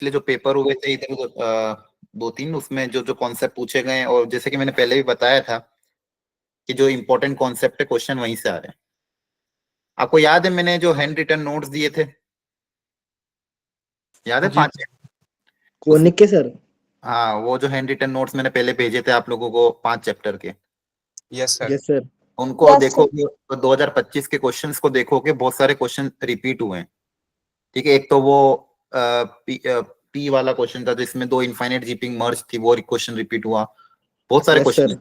पिछले जो पेपर हुए थे इधर दो तीन, उसमें जो जो कॉन्सेप्ट पूछे गए, और जैसे कि मैंने पहले भी बताया था कि जो इम्पोर्टेंट कॉन्सेप्ट है क्वेश्चन वहीं से आ रहे हैं। आपको याद है मैंने जो हैंड रिटन नोट्स दिए थे, याद है जी 5? कौन के सर? हाँ, वो जो हैंड रिटन नोट्स मैंने पहले भेजे थे आप लोगों को 5 चैप्टर के, यस सर। Yes sir. उनको देखोगे तो 2025 के क्वेश्चंस को देखोगे, बहुत सारे क्वेश्चन रिपीट हुए हैं। ठीक है, एक तो वो पी वाला क्वेश्चन था जिसमें दो इनफाइनाइट जीपिंग मर्ज थी, वो क्वेश्चन रिपीट हुआ, बहुत सारे यस सर। क्वेश्चन।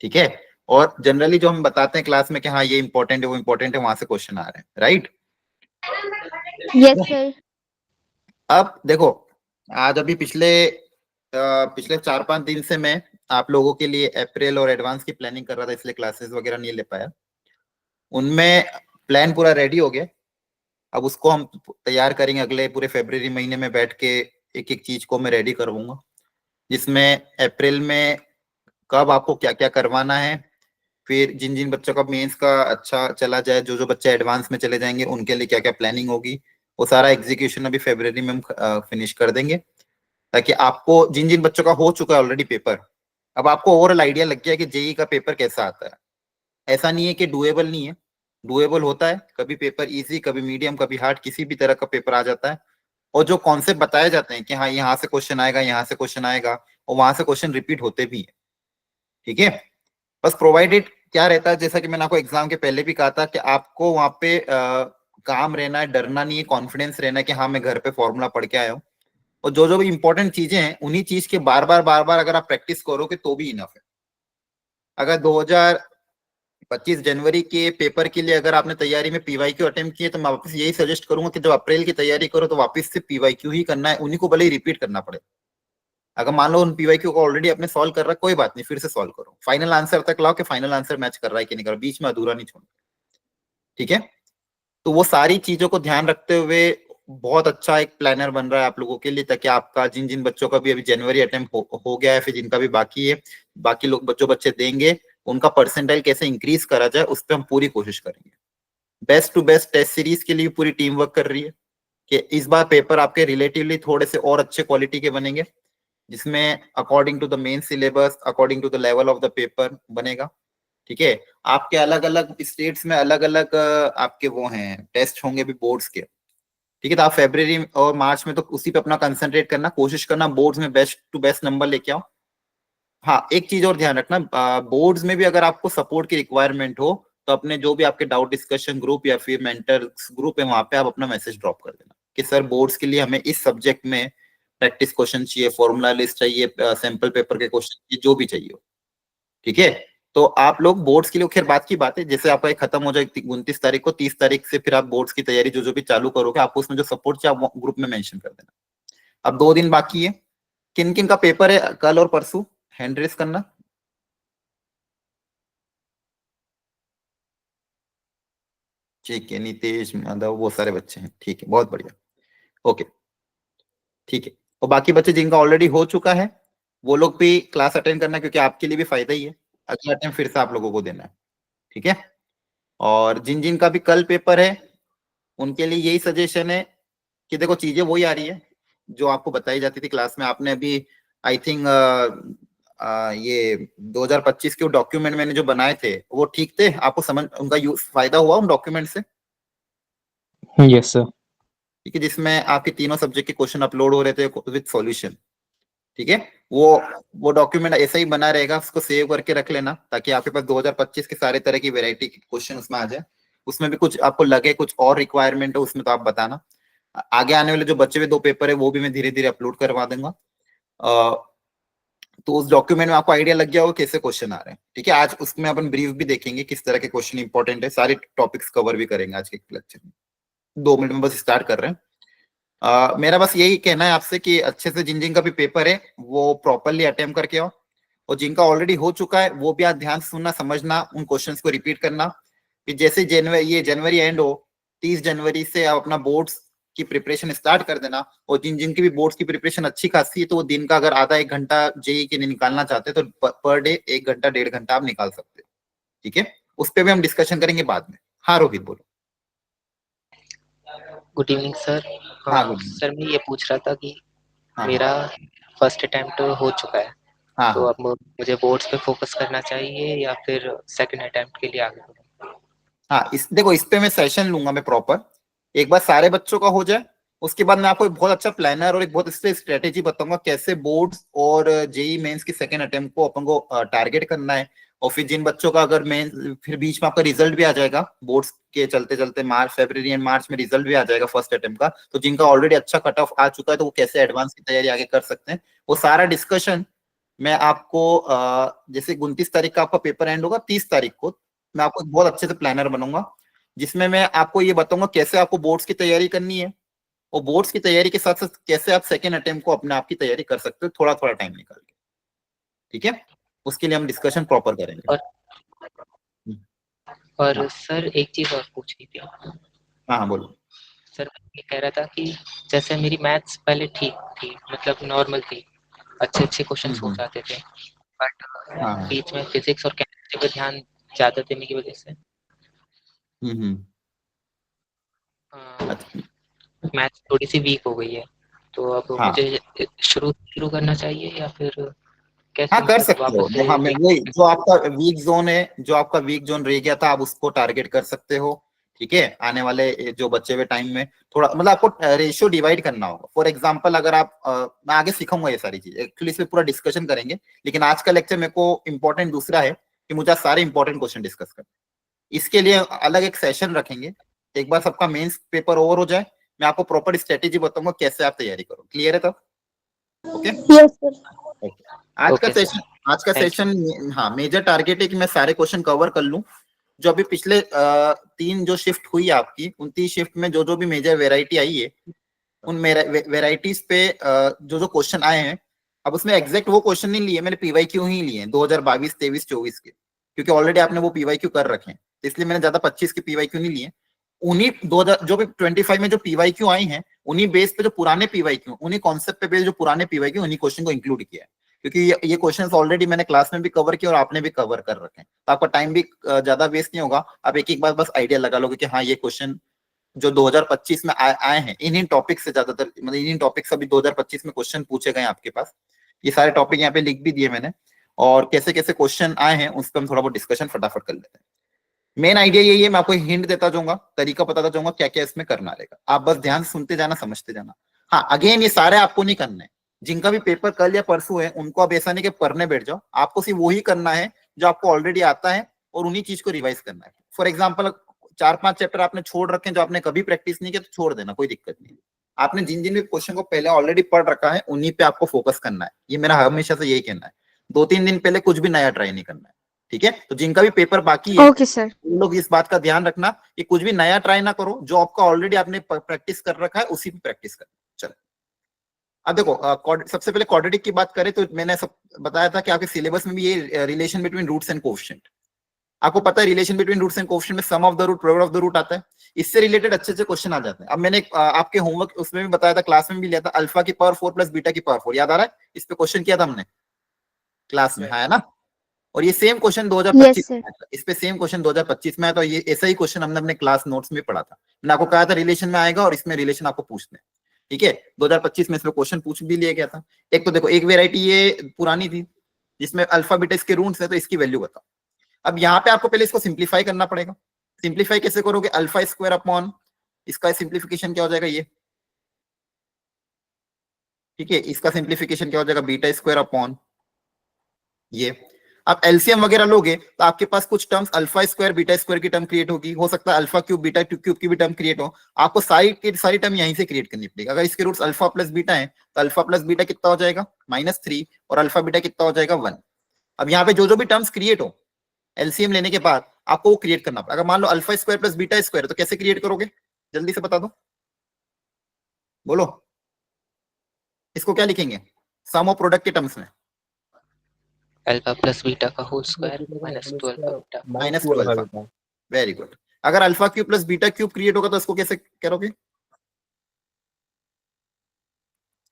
ठीक है, और जनरली जो हम बताते हैं क्लास में कि हाँ ये इंपॉर्टेंट है वो इंपॉर्टेंट है, वहां से क्वेश्चन आ रहे हैं, राइट? Yes sir. अब देखो, आज अभी पिछले 4-5 दिन से मैं आप लोगों के लिए अप्रैल और एडवांस की प्लानिंग कर रहा था, इसलिए क्लासेस वगैरह नहीं ले पाया। उनमें प्लान पूरा रेडी हो गया, अब उसको हम तैयार करेंगे अगले पूरे फरवरी महीने में बैठ के, एक एक चीज को मैं रेडी करवाऊंगा, जिसमें अप्रैल में कब आपको क्या क्या करवाना है, फिर जिन जिन बच्चों का मेंस का अच्छा चला जाए, जो जो बच्चे एडवांस में चले जाएंगे उनके लिए क्या क्या प्लानिंग होगी, वो सारा एग्जीक्यूशन अभी फरवरी में हम फिनिश कर देंगे, ताकि आपको जिन जिन बच्चों का हो चुका है ऑलरेडी पेपर, अब आपको ओवरऑल आइडिया लग गया कि जेई का पेपर कैसा आता है। ऐसा नहीं है कि डुएबल नहीं है, डुएबल होता है, कभी पेपर इजी, कभी मीडियम, कभी हार्ड, किसी भी तरह का पेपर आ जाता है। और जो कॉन्सेप्ट बताए जाते हैं कि हाँ यहाँ से क्वेश्चन आएगा, यहाँ से क्वेश्चन आएगा, और वहां से क्वेश्चन रिपीट होते भी है। ठीक है, बस प्रोवाइडेड क्या रहता है, जैसा कि मैंने आपको एग्जाम के पहले भी कहा था कि आपको वहां पे काम रहना है, डरना नहीं है, कॉन्फिडेंस रहना है कि हाँ मैं घर पे फॉर्मूला पढ़ के आया हूँ, और जो जो भी इंपॉर्टेंट चीजें हैं उन्हीं चीज के बार बार अगर आप प्रैक्टिस करोगे तो भी इनफ है। अगर 2025 जनवरी के पेपर के लिए अगर आपने तैयारी में पीवाईक्यू अटेम्प्ट किए, तो मैं वापस यही सजेस्ट करूंगा कि जब अप्रैल की तैयारी करो तो वापस से पीवाईक्यू ही करना है, उन्हीं को भले ही रिपीट करना पड़े। अगर मान लो उन पीवाईक्यू को ऑलरेडी अपने सॉल्व कर रहा है, कोई बात नहीं, फिर से सॉल्व करो, फाइनल आंसर तक लाओ कि फाइनल आंसर मैच कर रहा है कि नहीं कर रहा, बीच में अधूरा नहीं छोड़ना। ठीक है, तो वो सारी चीजों को ध्यान रखते हुए बहुत अच्छा एक प्लानर बन रहा है आप लोगों के लिए, ताकि आपका जिन जिन बच्चों का भी अभी जनवरी अटेम्प्ट हो गया है, फिर जिनका भी बाकी है, बाकी लोग बच्चों बच्चे देंगे, उनका परसेंटाइल कैसे इंक्रीज करा जाए उस पर हम पूरी कोशिश करेंगे। Best to best test series के लिए पूरी टीम वर्क कर रही है कि इस बार पेपर आपके रिलेटिवली थोड़े से और अच्छे क्वालिटी के बनेंगे, जिसमें according to the main syllabus, according to the level of the paper बनेगा। ठीक है, आपके अलग अलग स्टेट्स में अलग अलग आपके वो हैं टेस्ट होंगे भी बोर्ड्स के। ठीक है, तो आप फरवरी और मार्च में तो उसी पे अपना कंसंट्रेट करना, कोशिश करना बोर्ड्स में बेस्ट टू बेस्ट नंबर लेके आओ। हाँ, एक चीज और ध्यान रखना, बोर्ड्स में भी अगर आपको सपोर्ट की रिक्वायरमेंट हो तो अपने जो भी आपके डाउट डिस्कशन ग्रुप या फिर मेंटर्स ग्रुप है वहां पे आप अपना मैसेज ड्रॉप कर देना कि सर बोर्ड्स के लिए हमें इस सब्जेक्ट में प्रैक्टिस क्वेश्चन चाहिए, फॉर्मूला लिस्ट चाहिए, सैंपल पेपर के क्वेश्चन चाहिए, जो भी चाहिए हो। ठीक है, तो आप लोग बोर्ड्स के लिए, खैर बात की बात है, जैसे आपका खत्म हो जाए 29 तारीख को, 30 तारीख से फिर आप बोर्ड्स की तैयारी जो जो भी चालू करोगे, आपको उसमें जो सपोर्ट चाहिए आप ग्रुप में मेंशन कर देना। अब 2 दिन बाकी है, किन किन का पेपर है कल और परसों, हैंड रेस करना। ठीक है, नीतीश यादव, वो सारे बच्चे हैं, ठीक है, बहुत बढ़िया, ओके, ठीक है। और बाकी बच्चे जिनका ऑलरेडी हो चुका है वो लोग भी क्लास अटेंड करना, क्योंकि आपके लिए भी फायदा ही है, अगला टाइम फिर से आप लोगों को देना है। ठीक है, और जिन जिन का भी कल पेपर है उनके लिए यही सजेशन है कि देखो चीजें वही आ रही है जो आपको बताई जाती थी क्लास में। आपने अभी आई थिंक ये 2025 के डॉक्यूमेंट मैंने जो बनाए थे वो ठीक थे, आपको समझ उनका यूज फायदा हुआ उन डॉक्यूमेंट से? Yes sir. ठीक है, जिसमें आपके तीनों सब्जेक्ट के क्वेश्चन अपलोड हो रहे थे विद सॉल्यूशन। ठीक है, वो डॉक्यूमेंट ऐसा ही बना रहेगा, उसको सेव करके रख लेना ताकि आपके पास 2025 के सारे तरह की वेरायटी के क्वेश्चन उसमें आ जाए। उसमें भी कुछ आपको लगे कुछ और रिक्वायरमेंट है उसमें तो आप बताना। आगे आने वाले जो बच्चे हुए 2 पेपर है वो भी मैं धीरे धीरे अपलोड करवा दूंगा, तो उस डॉक्यूमेंट में आपको आइडिया लग गया होगा कैसे क्वेश्चन आ रहे हैं। ठीक है, आज उसमें अपन ब्रीफ भी देखेंगे किस तरह के क्वेश्चन इंपॉर्टेंट है, सारे टॉपिक्स कवर भी करेंगे आज के लेक्चर में। 2 मिनट में बस स्टार्ट कर रहे हैं। मेरा बस यही कहना है आपसे कि अच्छे से जिन जिन का भी पेपर है वो प्रॉपरली अटेम्प्ट करके आओ, और जिनका ऑलरेडी हो चुका है वो भी आप ध्यान से सुनना, समझना, उन क्वेश्चंस को रिपीट करना। कि जैसे जनवरी एंड हो, 30 जनवरी से आप अपना बोर्ड्स की प्रिपरेशन स्टार्ट कर देना। और जिन जिनकी भी बोर्ड्स की प्रिपरेशन अच्छी खासी है तो वो दिन का अगर आधा 1 घंटा जेई के लिए निकालना चाहते हैं तो पर डे 1 घंटा 1.5 घंटा आप निकाल सकते हो। ठीक है, उस पर भी हम डिस्कशन करेंगे बाद में। हाँ रोहित बोलो। Good evening sir. हाँ गुड। सर मैं ये पूछ रहा था कि हाँ मेरा फर्स्ट अटेम्प्ट हो चुका है, हाँ तो हाँ अब मुझे बोर्ड्स पे फोकस करना चाहिए या फिर सेकंड अटेम्प्ट के लिए आगे बढ़ूं? हाँ, इस देखो, इस पे मैं सेशन लूंगा मैं प्रॉपर, एक बार सारे बच्चों का हो जाए, उसके बाद मैं आपको एक बहुत अच्छा प्लानर और एक बहुत अच्छी स्ट्रेटेजी बताऊंगा कैसे बोर्ड्स और जेई मेंस की सेकंड अटेम्प्ट को अपन को टारगेट करना है। और फिर जिन बच्चों का अगर मेन फिर बीच में आपका रिजल्ट भी आ जाएगा बोर्ड्स के चलते चलते, मार्च फरवरी एंड मार्च में रिजल्ट भी आ जाएगा फर्स्ट अटेम्प्ट का, तो जिनका ऑलरेडी अच्छा कट ऑफ आ चुका है तो वो कैसे एडवांस की तैयारी आगे कर सकते हैं, वो सारा डिस्कशन मैं आपको जैसे 29 तारीख का आपका पेपर एंड होगा, 30 तारीख को मैं आपको एक बहुत अच्छे से प्लानर बनूंगा, जिसमें मैं आपको ये बताऊंगा कैसे आपको बोर्ड्स की तैयारी करनी है, और बोर्ड्स की तैयारी के साथ साथ कैसे आप सेकेंड अटेम्प्ट को अपने आप की तैयारी कर सकते हो थोड़ा थोड़ा टाइम निकाल के। ठीक है, उसके लिए हम डिस्कशन प्रॉपर करेंगे। और हाँ सर एक चीज और पूछनी थी। हाँ बोलो। सर मैं ये कह रहा था कि जैसे मेरी मैथ्स पहले ठीक थी, मतलब नॉर्मल थी, अच्छे अच्छे क्वेश्चंस हो हम्म। जाते थे, बट हाँ बीच में फिजिक्स और केमिस्ट्री पर ध्यान ज्यादा देने की वजह से हम्म। अच्छा मैथ्स थोड़ी सी वीक हो गई है। तो अब हाँ मुझे शुरू करना चाहिए या फिर हाँ, कैसे, कर मतलब सकते हो। वापस से हाँ, मैं वही, जो आपका वीक जोन है, जो आपका वीक जोन रह गया था आप उसको टारगेट कर सकते हो। ठीक है, आने वाले जो बचे हुए टाइम में थोड़ा मतलब आपको रेशियो डिवाइड करना होगा। फॉर एग्जांपल अगर आप मैं आगे सिखाऊंगा ये सारी चीज, एक्चुअली इस पे पूरा डिस्कशन करेंगे, लेकिन आज का लेक्चर मेरे को इंपॉर्टेंट दूसरा है कि मुझे आज सारे इंपॉर्टेंट क्वेश्चन डिस्कस करना है। इसके लिए अलग एक सेशन रखेंगे। एक बार सबका मेंस पेपर ओवर हो जाए, मैं आपको प्रॉपर स्ट्रेटेजी बताऊंगा कैसे आप तैयारी करो। क्लियर है तब? Okay Yes, sir. ओके। आज का ओके सर, सेशन, आज का थैंक यू। सेशन हाँ, मेजर टारगेट है कि मैं सारे क्वेश्चन कवर कर लूं। जो अभी पिछले 3 जो शिफ्ट हुई है आपकी, उन 3 शिफ्ट में जो जो भी मेजर वेराइटी आई है, उन वेराइटीज पे जो जो क्वेश्चन आए हैं, अब उसमें एग्जैक्ट वो क्वेश्चन नहीं लिए मैंने, पीवाईक्यू ही लिए हैं 2022 23 24 के, क्योंकि ऑलरेडी आपने वो पीवाईक्यू कर रखे हैं, तो इसलिए मैंने ज्यादा 25 के पीवाईक्यू नहीं लिए। उन्हीं 2000 जो भी 25 में जो पीवाईक्यू आई हैं, उन्हीं बेस पे जो पुराने पीवाईक्यू, उन्हीं कॉन्सेप्ट पे बेस जो पुराने पीवाईक्यू, उन्हीं क्वेश्चन को इंक्लूड किया है, क्योंकि ये क्वेश्चंस ऑलरेडी मैंने क्लास में भी कवर किया और आपने भी कवर कर रखे हैं, तो आपका टाइम भी ज्यादा वेस्ट नहीं होगा। आप एक एक बार बस आइडिया लगा लोगे कि हाँ ये क्वेश्चन जो 2025 में आए हैं, इन्हीं टॉपिक से ज्यादातर, मतलब इन्हीं टॉपिक से अभी 2025 में क्वेश्चन पूछे गए आपके पास। ये सारे टॉपिक यहाँ पे लिख भी दिए मैंने, और कैसे कैसे क्वेश्चन आए हैं उस पर हम थोड़ा बहुत डिस्कशन फटाफट कर लेते हैं। मेन आइडिया यही है, मैं आपको हिंट देता जाऊंगा, तरीका बताता जाऊंगा क्या क्या इसमें करना रहेगा, आप बस ध्यान से सुनते जाना, समझते जाना। हाँ अगेन, ये सारे आपको नहीं करना है, जिनका भी पेपर कल या परसों है उनको अब ऐसा नहीं कि पढ़ने बैठ जाओ, आपको सिर्फ वही करना है जो आपको ऑलरेडी आता है, और उन्हीं चीज को रिवाइज करना है। फॉर एग्जाम्पल 4-5 चैप्टर आपने छोड़ रखे हैं जो आपने कभी प्रैक्टिस नहीं किया, तो छोड़ देना, कोई दिक्कत नहीं। आपने जिन जिन भी क्वेश्चन को पहले ऑलरेडी पढ़ रखा है उन्हीं पे आपको फोकस करना है, ये मेरा हमेशा से यही कहना है। 2-3 दिन पहले कुछ भी नया ट्राई नहीं करना है। ठीक है, तो जिनका भी पेपर बाकी है Okay, sir. उन लोग इस बात का ध्यान रखना कि कुछ भी नया ट्राई ना करो, जो आपका ऑलरेडी आपने प्रैक्टिस कर रखा है उसी पे प्रैक्टिस करो। चलो अब देखो, सबसे पहले क्वाड्रेटिक की बात करें तो मैंने सब बताया था कि आपके सिलेबस में भी ये relation between roots and coefficient, आपको पता है relation between roots and coefficient में sum of the root, product of the root आता है, इससे रिलेटेड अच्छे अच्छे क्वेश्चन आ जाते हैं। अब मैंने आपके होमवर्क उसमें भी बताया था, क्लास में भी लिया था, अल्फा की पावर 4 प्लस बीटा की पावर 4, याद आ रहा है? इस पे क्वेश्चन किया था हमने क्लास में, है ना? और ये सेम क्वेश्चन 2025 Yes, sir. में आया था, इस पे सेम क्वेश्चन 2025 में आया था, ये ऐसा ही क्वेश्चन हमने अपने क्लास नोट्स में पढ़ा था। मैंने आपको कहा था रिलेशन में आएगा और इसमें रिलेशन आपको पूछना है। ठीक है, 2025 में इसमें क्वेश्चन पूछ भी लिया गया था। एक तो देखो, एक वेराइटी ये पुरानी थी जिसमें अल्फा बीटा इसके रूट्स है, तो इसकी वैल्यू बताओ। अब यहाँ पे आपको पहले इसको सिंप्लीफाई करना पड़ेगा। सिंप्लीफाई कैसे करोगे? अल्फा स्क्वायर अपॉन, इसका सिंप्लीफिकेशन क्या हो जाएगा ये, ठीक है, इसका सिंप्लीफिकेशन क्या हो जाएगा? बीटा स्क्वायर अपॉन ये। आप एलसीएम वगैरह लोगे तो आपके पास कुछ terms alpha square beta square की टर्म क्रिएट होगी, हो सकता है अल्फा क्यूब बीटा क्यूब की भी टर्म क्रिएट हो, आपको सारी की सारी टर्म यहीं से क्रिएट करनी पड़ेगी। अगर इसके रूट्स अल्फा प्लस बीटा है तो अल्फा प्लस बीटा कितना हो जाएगा? -3, और अल्फा बीटा कितना हो जाएगा? 1। अब यहाँ पे जो जो भी टर्म्स क्रिएट हो एलसीएम लेने के बाद आपको वो क्रिएट करना पड़ेगा। अगर मान लो alpha square plus beta square, तो कैसे क्रिएट करोगे? जल्दी से बता दो, बोलो। इसको क्या लिखेंगे सम और प्रोडक्ट के टर्म्स में? अल्फा प्लस बीटा का whole square -2 alpha beta. -2 alpha. Very good. अगर alpha cube plus beta cube create होगा तो इसको कैसे करोगे?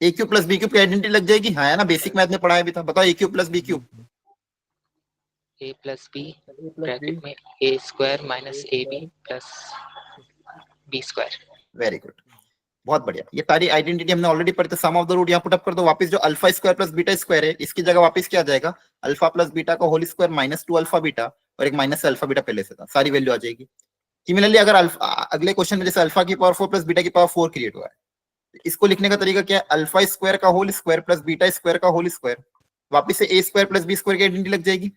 A cube plus b cube की आइडेंटिटी लग जाएगी, हाँ है ना, बेसिक मैथ में पढ़ाया भी था। बताओ a cube plus b cube. A plus b bracket में a square minus a b plus B square. Very good. बहुत बढ़िया, ये सारी आइडेंटिटी हमने ऑलरेडी पढ़ी, तो सम ऑफ द रूट यहाँ पुटअप कर दो वापस, जो alpha square plus beta square है इसकी जगह वापस क्या आ जाएगा, अल्फा प्लस बीटा का whole square minus 2 alpha beta, और एक माइनस अल्फा बीटा पहले से था, सारी वैल्यू आ जाएगी। सिमिलरली अगर अगले क्वेश्चन में जैसे अल्फा की पावर 4 प्लस बीटा की पावर 4 क्रिएट हुआ है, इसको लिखने का तरीका क्या है, अल्फा स्क्वायर का whole square plus beta square का होल स्क्वायर, वापस से A square plus B square की आइडेंटिटी लग जाएगी,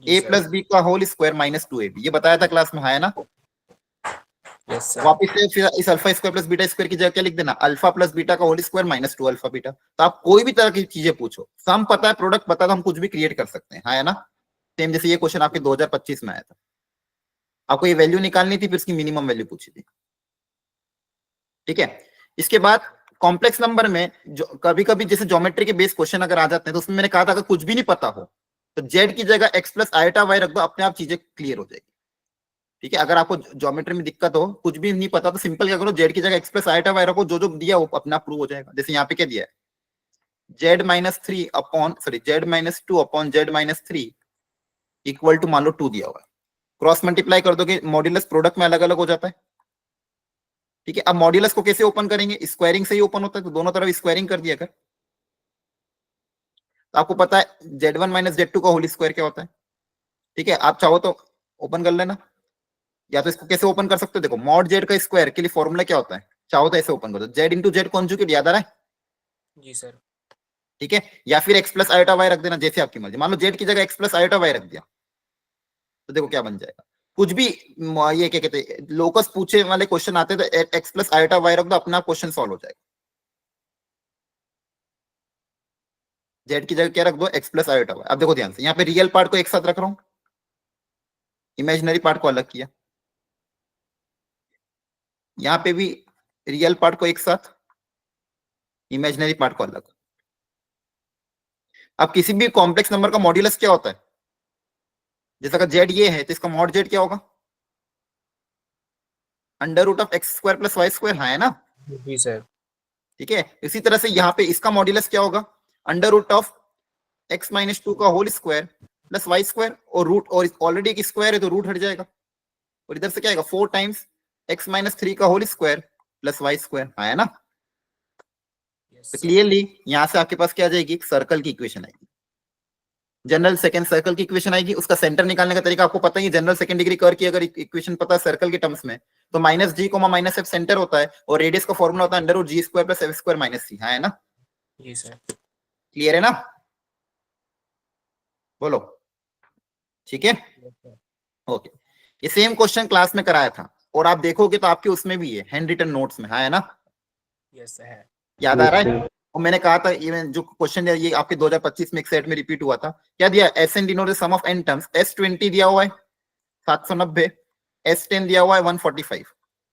ए प्लस बी का होल स्क्वायर माइनस 2ab, ये बताया था क्लास में, है ना। Yes sir. वापस से फिर इस alpha square plus beta square की जगह क्या लिख देना, अल्फा प्लस बीटा का whole square minus 2 alpha beta. तो आप कोई भी तरह की चीजें पूछो, सम पता है प्रोडक्ट पता है, तो हम कुछ भी क्रिएट कर सकते हैं, है ना। सेम जैसे ये क्वेश्चन आपके 2025 में आया था, आपको ये वैल्यू निकालनी थी, फिर उसकी मिनिमम वैल्यू पूछी थी, ठीक है। इसके बाद कॉम्प्लेक्स नंबर में जो कभी कभी जैसे ज्योमेट्री के बेस क्वेश्चन अगर आ जाते हैं, तो उसमें मैंने कहा था अगर कुछ भी नहीं पता हो तो जेड की जगह एक्स प्लस आयोटा वाई रख दो, अपने आप चीजें क्लियर हो जाएगी, ठीक है। अगर आपको ज्योमेट्री में दिक्कत हो, कुछ भी नहीं पता, तो सिंपल क्या करो, जेड की जगह एक्स प्लस आयोटा वाई रखो, जो जो दिया वो अपना प्रूव हो जाएगा। जैसे यहाँ पे क्या दिया है, Z minus 3 upon Z minus 2 upon Z minus 3 equal to मान लो 2 दिया हुआ है, क्रॉस मल्टीप्लाई कर दोगे, मॉड्यूलस प्रोडक्ट में अलग अलग हो जाता है, ठीक है। अब मॉड्यूलस को कैसे ओपन करेंगे, स्क्वायरिंग से ही ओपन होता है, तो दोनों तरफ स्क्वायरिंग कर दिया कर, तो आपको पता है z1 माइनस z2 का होल स्क्वायर क्या होता है, ठीक है। आप चाहो तो ओपन कर लेना, या तो इसको कैसे ओपन कर सकते हो, देखो मॉड जेड का स्क्वायर के लिए फॉर्मूला क्या होता है, चाहो तो ऐसे ओपन कर दो, जेड इंटू जेड कॉन्जुगेट, याद आ रहा है। जी सर। ठीक है, या फिर एक्स प्लस आयोटा वाई रख देना, जैसे आपकी मर्जी। मान लो जेड की जगह एक्स प्लस आयोटा वाई रख दिया, तो देखो क्या बन जाएगा, कुछ भी ये क्या कहते हैं लोकस पूछे वाले क्वेश्चन आते हैं, तो एक्स प्लस आयोटा वाई रख दो, अपना क्वेश्चन सॉल्व हो जाएगा। जेड की जगह क्या रख दो, एक्स प्लस आयोटा वाई। अब देखो ध्यान से, यहाँ पे रियल पार्ट को एक साथ रख रहा हूं, इमेजिनरी पार्ट को अलग किया, यहाँ पे भी रियल पार्ट को एक साथ, इमेजिनरी पार्ट को अलग। अब किसी भी कॉम्प्लेक्स नंबर का मॉड्यूलस क्या होता है, जैसा का जेड ये है तो इसका मॉड जेड क्या होगा, under root of X square plus Y square, है ना। जी सर। ठीक है, इसी तरह से यहाँ पे इसका मॉड्यूलस क्या होगा, under root of X minus 2 का whole square plus Y square, और रूट और ऑलरेडी एक स्क्वायर है तो रूट हट जाएगा, और इधर से क्या आएगा 4 टाइम्स एक्स माइनस 3 का whole square plus Y square, है ना। तो क्लियरली यहां से आपके पास क्या आ जाएगी, एक सर्कल की इक्वेशन आएगी, जनरल सेकंड सर्कल की इक्वेशन आएगी। उसका सेंटर निकालने का तरीका आपको पता ही है, जनरल सेकंड डिग्री कर्व की अगर इक्वेशन पता है सर्कल के टर्म्स में, तो minus g comma minus f center होता है, और रेडियस का फॉर्मूला होता है under root g square plus f square minus c, है ना। जी सर। क्लियर है ना, बोलो, ठीक है। ओके, ये सेम क्वेश्चन क्लास में कराया था, और आप देखोगे तो आपके उसमें भी है, हैंड रिटन नोट्स में, है ना। Yes sir. याद आ रहा है, और मैंने कहा था ये जो क्वेश्चन है ये आपके 2025 में एक सेट में रिपीट हुआ था, क्या दिया, S N denote sum of N terms, S20 दिया हुआ है 790, S10 दिया हुआ है 145,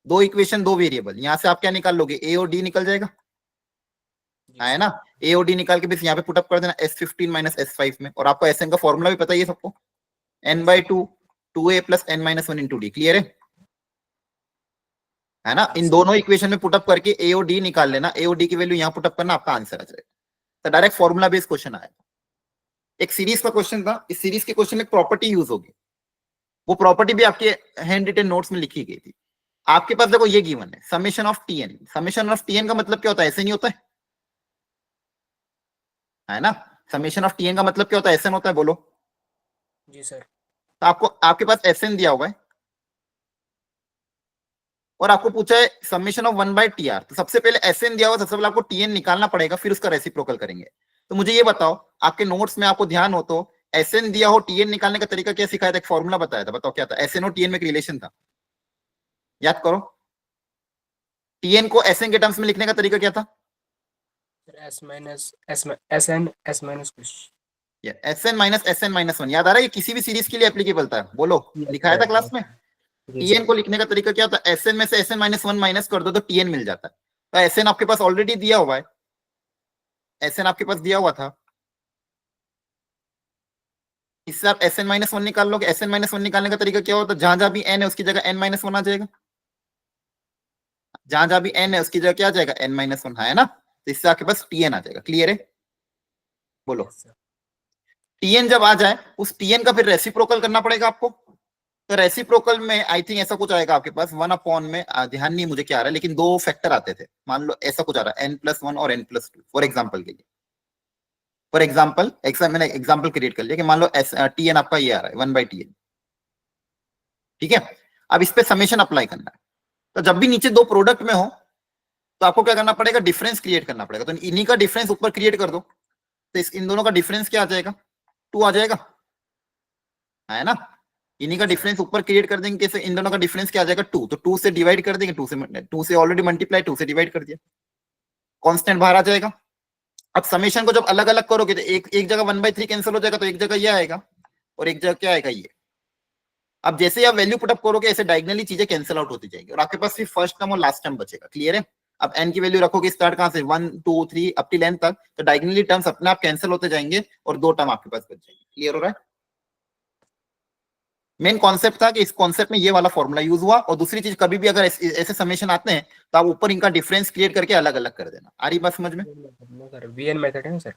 दो इक्वेशन दो वेरिएबल, यहां से आप क्या निकाल लोगे, ए और डी निकल जाएगा, है ना। ए और डी निकाल के बस यहाँ पे पुटअप कर देना S15 माइनस S5 में, और आपको एसएन का फॉर्मूला भी पता ही है सबको, n/2 2a plus n minus 1 into D, clear है ना। इन दोनों इक्वेशन में पुटअप करके ए और डी निकाल लेना, ए और डी की वैल्यू यहाँ पुटअप करना, आपका आंसर आ जाएगा। तो डायरेक्ट फॉर्मूला बेस्ड क्वेश्चन आया, एक सीरीज का क्वेश्चन था, इस सीरीज के क्वेश्चन में प्रॉपर्टी यूज होगी, वो प्रॉपर्टी भी आपके हैंड रिटन नोट्स में लिखी गई थी। आपके पास देखो ये गिवन है summation of TN, summation of TN का मतलब क्या होता है, ऐसे नहीं होता है ना। समेशन ऑफ टीएन का मतलब क्या होता है, ऐसे होता है, बोलो। जी सर। तो आपको आपके पास एसएन दिया हुआ है, और आपको पूछा है समेशन ऑफ 1/tr, तो सबसे पहले एसएन दिया हुआ, सबसे पहले आपको टीएन निकालना पड़ेगा, फिर उसका रेसिप्रोकल करेंगे। तो मुझे ये बताओ, आपके नोट्स में आपको ध्यान हो तो एसएन दिया हो, टीएन निकालने का तरीका क्या सिखाया था, एक फॉर्मूला बताया था, बताओ क्या था, एसएन और टीएन में एक रिलेशन था, याद करो। टीएन को एसएन के टर्म्स में लिखने का तरीका क्या था, एस माइनस एस माइनस कुछ, एसएन माइनस 1, याद आ रहा है, ये किसी भी सीरीज के लिए एप्लीकेबल था, बोलो, लिखाया था क्लास में। टीएन को लिखने का तरीका क्या होता है, एसएन में से एसएन माइनस 1 माइनस कर दो तो टीएन मिल जाता है। तो एसएन आपके पास ऑलरेडी दिया हुआ है, एसएन आपके पास दिया हुआ था, इससे आप एसएन माइनस 1 निकाल लोगे। एसएन माइनस 1 निकालने का तरीका क्या होता है, जहां जहां भी एन है उसकी जगह एन माइनस 1 आ जाएगा, जहां जहां भी एन है उसकी जगह क्या आ जाएगा, एन माइनस 1, है ना। तो इससे आपके पास टीएन आ जाएगा, क्लियर है, बोलो। टीएन जब आ जाए, उस टीएन का फिर रेसिप्रोकल करना पड़ेगा आपको, तो रेसिप्रोकल में आई थिंक ऐसा कुछ आएगा आपके पास 1 में, ध्यान नहीं मुझे क्या आ रहा है, लेकिन 2 फैक्टर आते थे, मान लो ऐसा कुछ आ रहा है n+1 और n+2 फॉर एग्जाम्पल के लिए। फॉर एग्जाम्पल मैंने एग्जाम्पल क्रिएट कर लिया कि मान लो tn आपका ये आ रहा है 1/tn, ठीक है। अब इस पे समेशन अप्लाई करना है, तो जब भी नीचे 2 प्रोडक्ट में हो तो आपको क्या करना पड़ेगा, डिफरेंस क्रिएट करना पड़ेगा। तो इन्हीं का डिफरेंस ऊपर क्रिएट कर दो, तो इन दोनों का डिफरेंस क्या आ जाएगा, 2 आ जाएगा, है ना। इन्हीं का डिफरेंस ऊपर क्रिएट कर देंगे, कैसे, इन दोनों का डिफरेंस क्या आ जाएगा 2, तो 2 से डिवाइड कर देंगे, 2 से ऑलरेडी मल्टीप्लाई, 2 से डिवाइड कर दिया, कांस्टेंट बाहर आ जाएगा। अब समेशन को जब अलग अलग करोगे तो एक जगह 1/3 कैंसिल हो जाएगा, तो एक जगह ये आएगा और एक जगह क्या आएगा ये। अब जैसे आप वैल्यू पुटअप करोगे ऐसे डायगनली चीजें कैंसिल आउट होती जाएगी और आपके पास सिर्फ फर्स्ट टर्म और लास्ट टर्म बचेगा। क्लियर है। अब n की वैल्यू रखोगे स्टार्ट कहां से 1 2 3 अप टिल n तक, तो डायगनली टर्म्स अपने आप कैंसिल होते जाएंगे और 2 टर्म आपके पास बच जाएंगे। क्लियर हो रहा है। मेन कॉन्सेप्ट था कि इस कॉन्सेप्ट में ये वाला फॉर्मूला यूज हुआ। और दूसरी चीज, कभी भी अगर ऐसे समेशन आते हैं तो आप ऊपर इनका डिफरेंस क्रिएट करके अलग अलग कर देना। आ रही बात समझ में। सर वीएन मेथड है सर,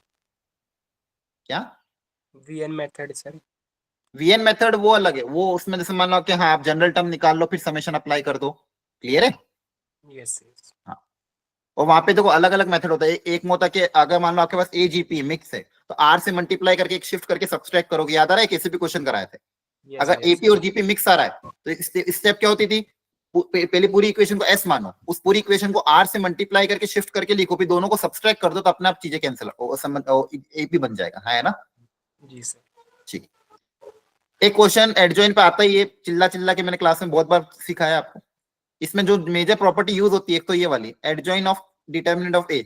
क्या VN method sir. VN method वो अलग है, वो उसमें जैसे मान लो कि हाँ आप जनरल टर्म निकाल लो फिर समेशन अप्लाई कर दो। क्लियर है। Yes yes. हाँ, और वहां पे देखो अलग अलग मेथड होता है। एक में होता है कि अगर मान लो आपके पास एजीपी मिक्स है तो आर से मल्टीप्लाई करके एक शिफ्ट करके सब्सट्रैक्ट करोगे। याद आ रहा है कैसे भी क्वेश्चन कराए थे। अगर एपी और जीपी मिक्स आ रहा है तो स्टेप क्या होती थी, पहले पूरी इक्वेशन को एस मानो, उस पूरी इक्वेशन को आर से मल्टीप्लाई करके शिफ्ट करके लिखो, फिर दोनों को सब्सट्रैक्ट कर दो तो अपने आप चीजें कैंसिल एपी बन जाएगा, है ना। जी सर। ठीक। एक क्वेश्चन एडजॉइन पे आता ही है, चिल्ला चिल्ला के मैंने क्लास में बहुत बार सिखाया आपको। इसमें जो मेजर प्रॉपर्टी यूज होती है एक तो ये वाली adjoint of determinant of a,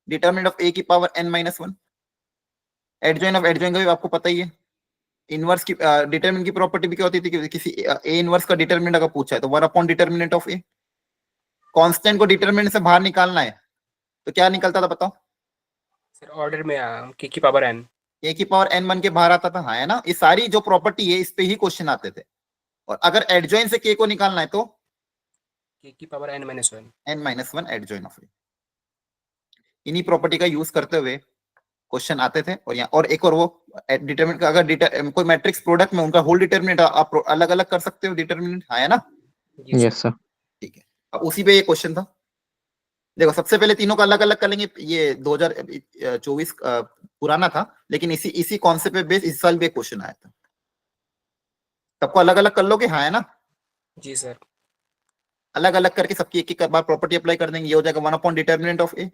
determinant of a की power n-1। Adjoin of adjoin का भी आपको पता ही है। इनवर्स की डिटरमिनेंट की प्रॉपर्टी भी क्या होती थी कि किसी ए इनवर्स का डिटरमिनेंट अगर पूछा है तो 1 डिटरमिनेंट ऑफ ए। कांस्टेंट को डिटरमिनेंट से बाहर निकालना है तो क्या निकलता था बताओ। सर ऑर्डर में के की पावर n। ए की पावर n बन के बाहर आता था, हाँ है ना। ये सारी जो प्रॉपर्टी है इस पे ही क्वेश्चन आते थे। और अगर एडजॉइन से के को निकालना है तो के की power n-1। n-1 adjoin of ए। इन्हीं प्रॉपर्टी का यूज करते हुए क्वेश्चन आते थे। और यहाँ और एक और वो डिटरमिनेंट का अगर कोई मैट्रिक्स प्रोडक्ट में उनका होल डिटरमिनेंट आप अलग अलग कर सकते हो डिटरमिनेंट, है ना। Yes sir. ठीक है। अब उसी पे ये क्वेश्चन था। देखो सबसे पहले तीनों का अलग अलग करेंगे। ये 2024 पुराना था लेकिन इसी कॉन्सेप्ट पे बेस इस साल भी एक क्वेश्चन आया था। सबको अलग अलग कर लोगे, हाँ है ना। जी सर। अलग अलग करके सबकी एक एक बार प्रॉपर्टी अप्लाई कर देंगे। ये हो जाएगा 1 डिटरमिनेंट ऑफ ए।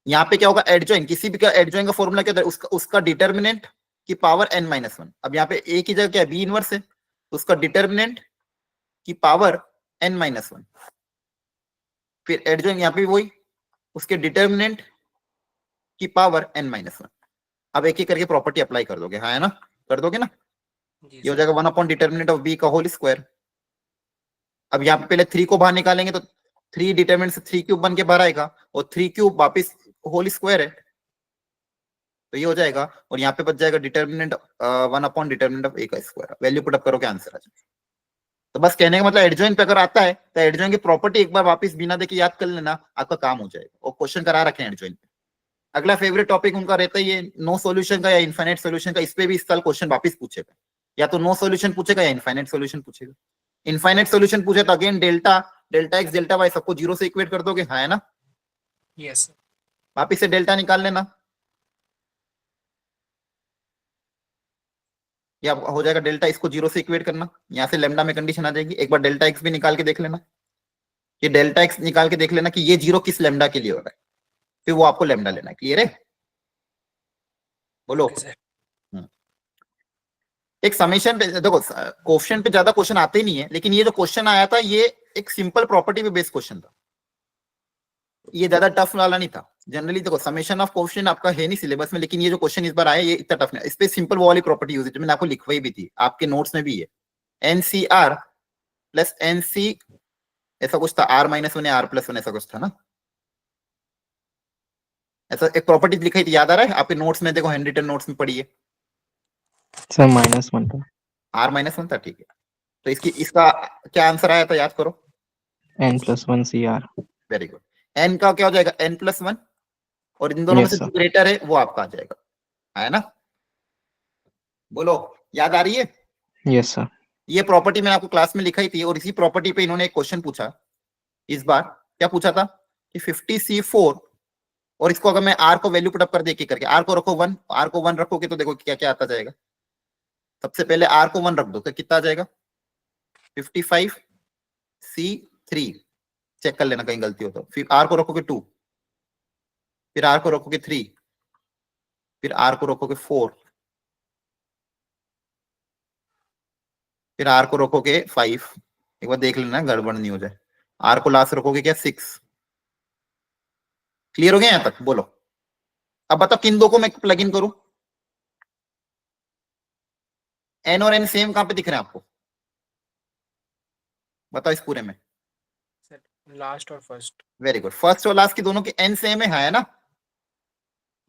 यहाँ पे क्या होगा एडजॉइन, किसी भी का एडजॉइन का फॉर्मूला क्या होता है, उसका डिटरमिनेंट की पावर n-1। अब यहाँ पे ए की जगह क्या है बी इनवर्स है तो उसका डिटरमिनेंट की पावर n-1। फिर एडजॉइन यहाँ पे वही उसके डिटरमिनेंट की पावर n-1। अब एक एक करके प्रॉपर्टी अप्लाई कर दोगे, हाँ है ना, कर दोगे ना। ये हो जाएगा 1 डिटरमिनेंट ऑफ बी का होल स्क्वायर। अब यहाँ पे पहले 3 को बाहर निकालेंगे तो 3 डिटरमिनेंट से 3 क्यूब बन के बाहर आएगा और 3 क्यूब वापिस होल स्क्वायर है तो ये हो जाएगा। और यहाँ पे बच जाएगा डिटरमिनेंट 1 डिटरमिनेंट ऑफ ए का स्क्वायर। वैल्यू पुट अप करोगे आंसर आ जाएगा। तो बस कहने का मतलब एडजॉइन पे अगर आता है तो एडजॉइन की प्रॉपर्टी एक बार वापस बिना देखे याद कर लेना, आपका काम हो जाएगा। और क्वेश्चन करा रखे हैं एडजॉइन पे। अगला फेवरेट टॉपिक उनका रहता है ये नो सॉल्यूशन का या इनफाइनाइट सॉल्यूशन का। इस पे भी इस साल क्वेश्चन वापस पूछेगा, या तो नो सॉल्यूशन पूछेगा या इनफाइनाइट सॉल्यूशन पूछेगा। इनफाइनाइट सॉल्यूशन पूछे तो again delta X delta Y सबको 0 से इक्वेट कर दोगे, हाँ है ना। Yes sir. वापिस से डेल्टा निकाल लेना, या हो जाएगा डेल्टा इसको 0 से इक्वेट करना। यहाँ से लेमडा में कंडीशन आ जाएगी। एक बार डेल्टा एक्स भी निकाल के देख लेना, ये डेल्टा एक्स निकाल के देख लेना कि ये 0 किस लेमडा के लिए हो रहा है, फिर वो आपको लेमडा लेना है। क्लियर है, बोलो। एक समेशन पे देखो कोएफिशिएंट पे ज्यादा क्वेश्चन आते ही नहीं है, लेकिन ये जो क्वेश्चन आया था ये एक सिंपल प्रॉपर्टी पे बेस्ड क्वेश्चन था। ये ज्यादा टफ वाला नहीं था। जनरली देखो समेशन ऑफ कोएफिशिएंट आपका है नहीं सिलेबस में, लेकिन ये जो क्वेश्चन इस बार आया ये इतना टफ नहीं। इस पे सिंपल वो वाली प्रॉपर्टी यूज है जो मैंने आपको लिखवाई भी थी, आपके नोट्स में भी है। एनसीआर प्लस एनसी ऐसा कुछ था, r-1 या r+1 ऐसा कुछ था ना। ऐसा एक प्रॉपर्टी लिखाई थी, याद आ रहा है आपके नोट्स में। देखो हैंड रिटन नोट्स में पढ़ी है सर -1 था। r-1 था, ठीक है। तो इसका क्या आंसर आया था याद करो। n+1 CR। Very good. n का क्या हो जाएगा n+1 और इन दोनों में से जो ग्रेटर है वो आपका आ जाएगा, है ना। बोलो याद आ रही है। Yes sir. ये प्रॉपर्टी मैंने आपको क्लास में लिखाई थी और इसी प्रॉपर्टी पे इन्होंने एक क्वेश्चन पूछा इस बार। क्या पूछा था कि 50C4 और इसको अगर मैं आर को वैल्यू पुट अप कर दे करके, आर को रखो 1, आर को 1 रखोगे तो देखो क्या क्या आता जाएगा। सबसे पहले आर को 1 रख दो तो कितना आ जाएगा 55C3, चेक कर लेना कहीं गलती हो तो। फिर आर को रखोगे 2, फिर आर को रखोगे 3, फिर आर को रखोगे 4, फिर आर को रखोगे 5। एक बार देख लेना गड़बड़ नहीं हो जाए। आर को लास्ट रखोगे क्या 6। क्लियर हो गया यहां तक? बोलो अब बताओ किन दो को मैं प्लग इन करूं? एन और एन सेम कहां पे दिख रहे हैं आपको? बताओ इस पूरे में। सर लास्ट और फर्स्ट। वेरी गुड, फर्स्ट और लास्ट की दोनों की एन सेम है ना?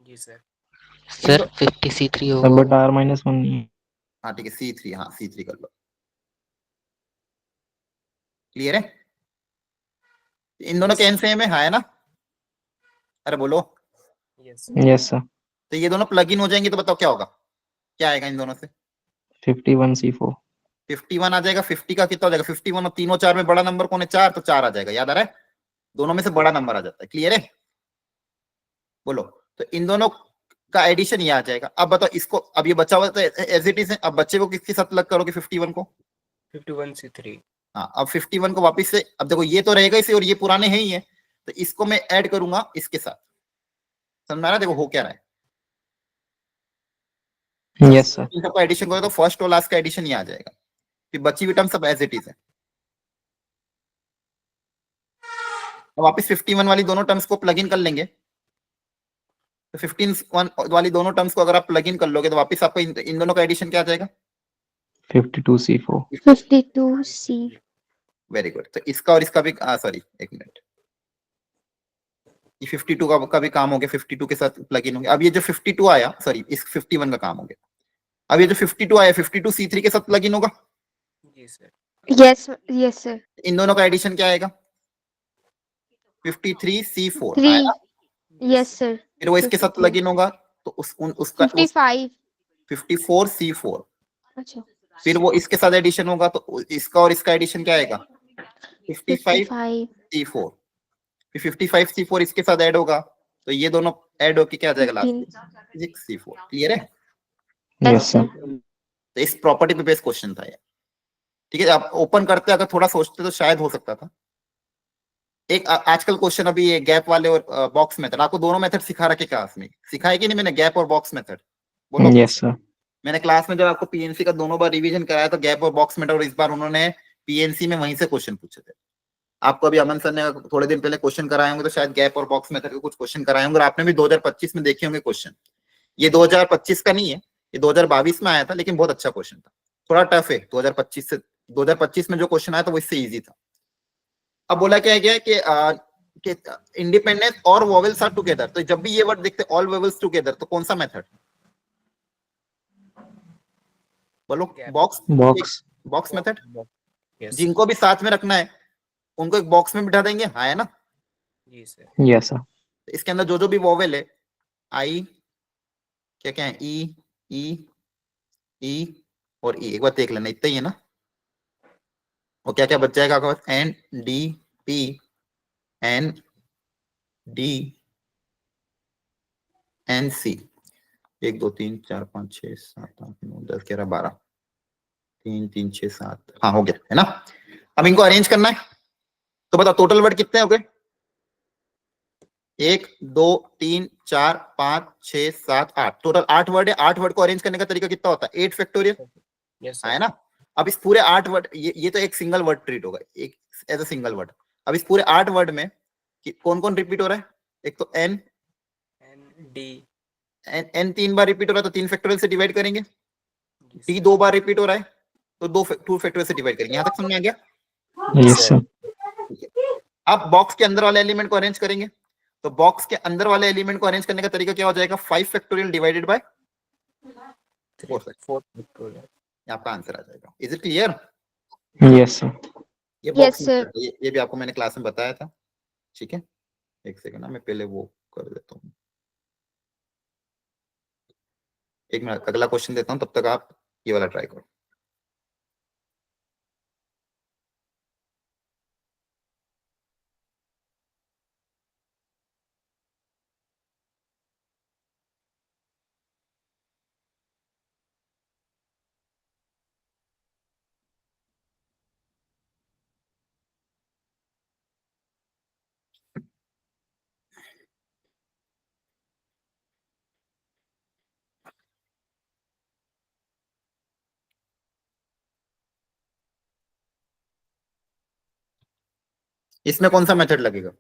जी सर। सर 50C3 सर होगा। बट R -1 नहीं है। हाँ ठीक है C3, हाँ C3 कर लो। क्लियर है? इन दोनों के एन सेम है ना? अरे बोलो। Yes yes sir. तो ये दोनों प्लग इन हो जाएंगे तो बताओ क्या होगा, क्या आएगा इन दोनों से? 51C4। 51 आ जाएगा। 50 का कितना हो जाएगा 51 और 3 और 4 में बड़ा नंबर कौन है? 4, तो 4 आ जाएगा। याद आ रहा है? दोनों में से बड़ा नंबर आ जाता है। क्लियर है? बोलो। तो इन दोनों का एडिशन ये आ जाएगा। अब बताओ इसको, अब ये बचा हुआ तो एज इट इज है। अब बच्चे को किसके साथ प्लग करोगे 51 को? 51C3। हाँ, अब 51 को वापस से, अब देखो ये तो रहेगा इसे और ये पुराने हैं ही है, तो इसको मैं ऐड करूंगा इसके साथ। समझ रहा? देखो हो क्या रहा है। Yes sir. इन सबका एडिशन करो तो फर्स्ट और लास्ट का एडिशन ये आ जाएगा। फिर बची हुई टर्म सब एज इट इज है। अब वापस 51 वाली दोनों टर्म्स को प्लग इन कर लेंगे। तो 15 वाली दोनों टर्म्स को अगर आप प्लग इन कर लोगे तो वापस आपको इन दोनों का एडिशन क्या आ जाएगा? 52C4। 52C। Very good. तो इसका और इसका भी, सॉरी एक मिनट, ये 52 का भी काम हो गया। 52 के साथ प्लग इन हो गया। अब ये जो 52 आया, सॉरी इस 51 का काम हो गया। अब ये जो 52 आया 52C3 के साथ प्लग इन होगा। जी सर। Yes, yes sir. इन दोनों का एडिशन क्या आएगा? 53C4 आया 3. ना? Yes sir. फिर वो इसके साथ 53. प्लग इन होगा तो उसका 55. 54C4। अच्छा। फिर वो इसके साथ एडिशन होगा तो इसका और इसका एडिशन क्या आएगा? 55C4। 55. फिर 55C4 इसके साथ ऐड होगा तो ये दोनों ऐड होके क्या आ जाएगा लास्ट 15. में? 6C4। क्लियर है? Yes sir. तो इस प्रॉपर्टी पे बेस्ड क्वेश्चन था ये। ठीक है, आप ओपन करते अगर थोड़ा सोचते तो शायद हो सकता था। एक आजकल क्वेश्चन अभी ये गैप वाले और बॉक्स मेथड, आपको दोनों मेथड सिखा रखे क्लास में, सिखाया कि नहीं मैंने? गैप और बॉक्स मेथड बोलो। Yes sir. मैंने क्लास में जब आपको पीएनसी का दोनों बार रिवीजन कराया तो गैप और बॉक्स मेथड, और इस बार उन्होंने पीएनसी में वहीं से क्वेश्चन पूछे थे। आपको अभी अमन सर ने थोड़े दिन पहले क्वेश्चन कराए होंगे तो शायद गैप और बॉक्स मेथड के कुछ क्वेश्चन कराए होंगे और आपने भी 2025 में देखे होंगे क्वेश्चन। ये 2025 का नहीं है, ये 2022 में आया था, लेकिन बहुत अच्छा क्वेश्चन था। थोड़ा टफ है 2025 से, 2025 में जो क्वेश्चन आया था वो इससे इजी था। अब बोला क्या गया कि इंडिपेंडेंस और वोवेल्स आर टुगेदर, तो जब भी ये वर्ड देखते ऑल वोवेल्स टुगेदर तो कौन सा मेथड? बोलो। Box box. Box method. Yes जिनको भी साथ में रखना है उनको एक बॉक्स में बिठा देंगे, हाँ है ना? जी सर। Yes sir. इसके अंदर जो जो भी वोवेल है, आई क्या क्या है, ई ई ई और ई, एक बार देख लेना, इतना ही है ना? और क्या क्या बच जाएगा आपके पास? N d p n d n c. 1 2 3 4 5 6 7 8 9 10 11 12, 3 3 6 7, हाँ हो गया है ना? अब इनको अरेंज करना है तो बताओ टोटल वर्ड कितने हो गए? 1 2 3 4 5 6 7 8, टोटल 8 वर्ड है। 8 वर्ड को अरेंज करने का तरीका कितना होता है? 8 फैक्टोरियल, यस है सर। ना? अब इस पूरे 8 वर्ड, ये तो एक सिंगल वर्ड ट्रीट होगा, एक एज अ सिंगल वर्ड। अब इस पूरे 8 वर्ड में कौन कौन रिपीट हो रहा है? एक तो एन, एन डी। एन 3 बार रिपीट हो रहा है तो 3 फैक्टोरियल से डिवाइड करेंगे। G D sir. 2 बार रिपीट हो रहा है तो 2 फैक्टोरियल से डिवाइड करेंगे। यहां तक समझ में आ गया? Yes sir. ठीक है। अब बॉक्स के अंदर वाले एलिमेंट को अरेंज करेंगे तो बॉक्स के अंदर वाले एलिमेंट को अरेंज करने का तरीका क्या हो जाएगा? 5 फैक्टोरियल डिवाइडेड बाय 4 फैक्टोरियल। 4 आपका आंसर आ जाएगा। Is it clear? Yes sir. ये Yes, बॉक्स sir. ये भी आपको मैंने क्लास में बताया था। ठीक है, एक सेकंड ना, मैं पहले वो कर देता हूँ। एक मिनट, अगला क्वेश्चन देता हूँ, तब तक आप ये वाला ट्राई करो। इसमें कौन सा मेथड लगेगा?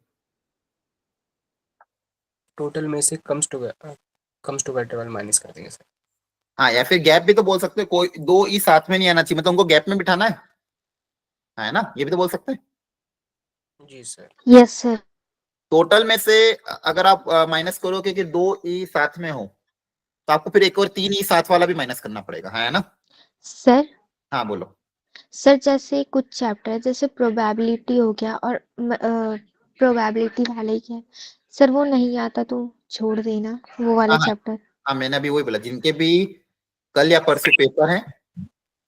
टोटल में से कम्स टुगेदर वाला माइनस कर देंगे सर। हाँ, या फिर गैप भी तो बोल सकते हो, कोई दो ई साथ में नहीं आना चाहिए, मतलब उनको गैप में बिठाना है ना, ये भी तो बोल सकते हैं। जी सर। Yes sir. टोटल में से अगर आप माइनस करोगे कि दो ई साथ में हो, तो आपको फिर एक और तीन ई साथ वाला भी माइनस करना पड़ेगा, है ना? सर हाँ बोलो। सर जैसे कुछ चैप्टर जैसे प्रोबेबिलिटी हो गया और प्रोबेबिलिटी वाले ही है सर, वो नहीं आता तो छोड़ देना वो वाला हाँ हाँ चैप्टर। हाँ, मैंने अभी वही बोला, जिनके भी कल या परसों पेपर है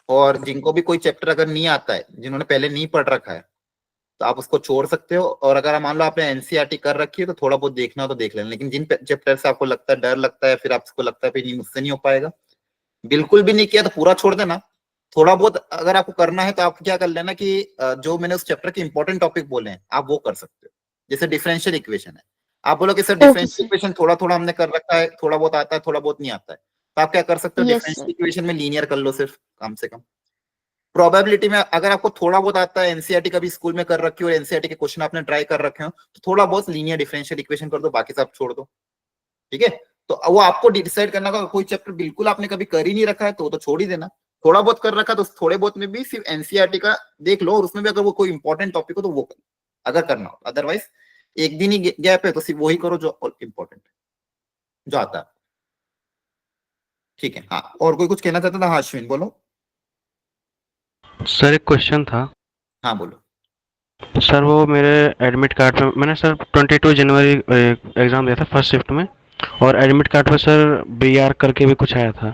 और जिनको भी कोई चैप्टर अगर नहीं आता है, जिन्होंने पहले नहीं पढ़ रखा है, तो आप उसको छोड़ सकते हो। और अगर मान लो आपने एनसीईआरटी कर रखी है तो थोड़ा बहुत देखना हो तो देख लेना, लेकिन जिन चैप्टर से आपको लगता है, डर लगता है, फिर आपको लगता है फिर नहीं, मुझसे नहीं हो पाएगा, बिल्कुल भी नहीं किया तो पूरा छोड़ देना। थोड़ा बहुत अगर आपको करना है तो आप क्या कर लेना कि जो मैंने उस चैप्टर के इंपॉर्टेंट टॉपिक बोले हैं आप वो कर सकते हो। जैसे डिफरेंशियल इक्वेशन है, आप बोलो कि sir okay differential sir. Equation थोड़ा थोड़ा हमने कर रखा है, थोड़ा बहुत आता है, थोड़ा बहुत नहीं आता है, तो आप क्या कर सकते हो, यस डिफरेंशियल सर। इक्वेशन में लीनियर कर लो सिर्फ, कम से कम। प्रोबेबिलिटी में अगर आपको थोड़ा बहुत आता है, एनसीईआरटी का भी स्कूल में कर रखी हो और एनसीईआरटी के क्वेश्चन आपने ट्राई कर रखे हो, तो थोड़ा बहुत लीनियर डिफरेंशियल इक्वेशन कर दो, बाकी सब छोड़ दो, ठीक है? तो वो आपको डिसाइड करना होगा। कोई चैप्टर बिल्कुल आपने कभी कर ही नहीं रखा है तो छोड़ ही देना, थोड़ा बहुत कर रखा है तो थोड़े बहुत में भी सिर्फ एनसीईआरटी का देख लो, और उसमें भी अगर वो कोई इंपॉर्टेंट टॉपिक हो तो वो करो, अगर करना हो। अदरवाइज एक दिन ही गैप है तो सिर्फ वही करो जो इंपॉर्टेंट है, जो आता है, ठीक है? हाँ, और कोई कुछ कहना चाहता था? हाँ अश्विन बोलो। सर एक क्वेश्चन था। हाँ बोलो। सर वो मेरे एडमिट कार्ड पे मैंने सर 22 जनवरी एग्ज़ाम दिया था फर्स्ट शिफ्ट में, और एडमिट कार्ड पे सर BR करके भी कुछ आया था,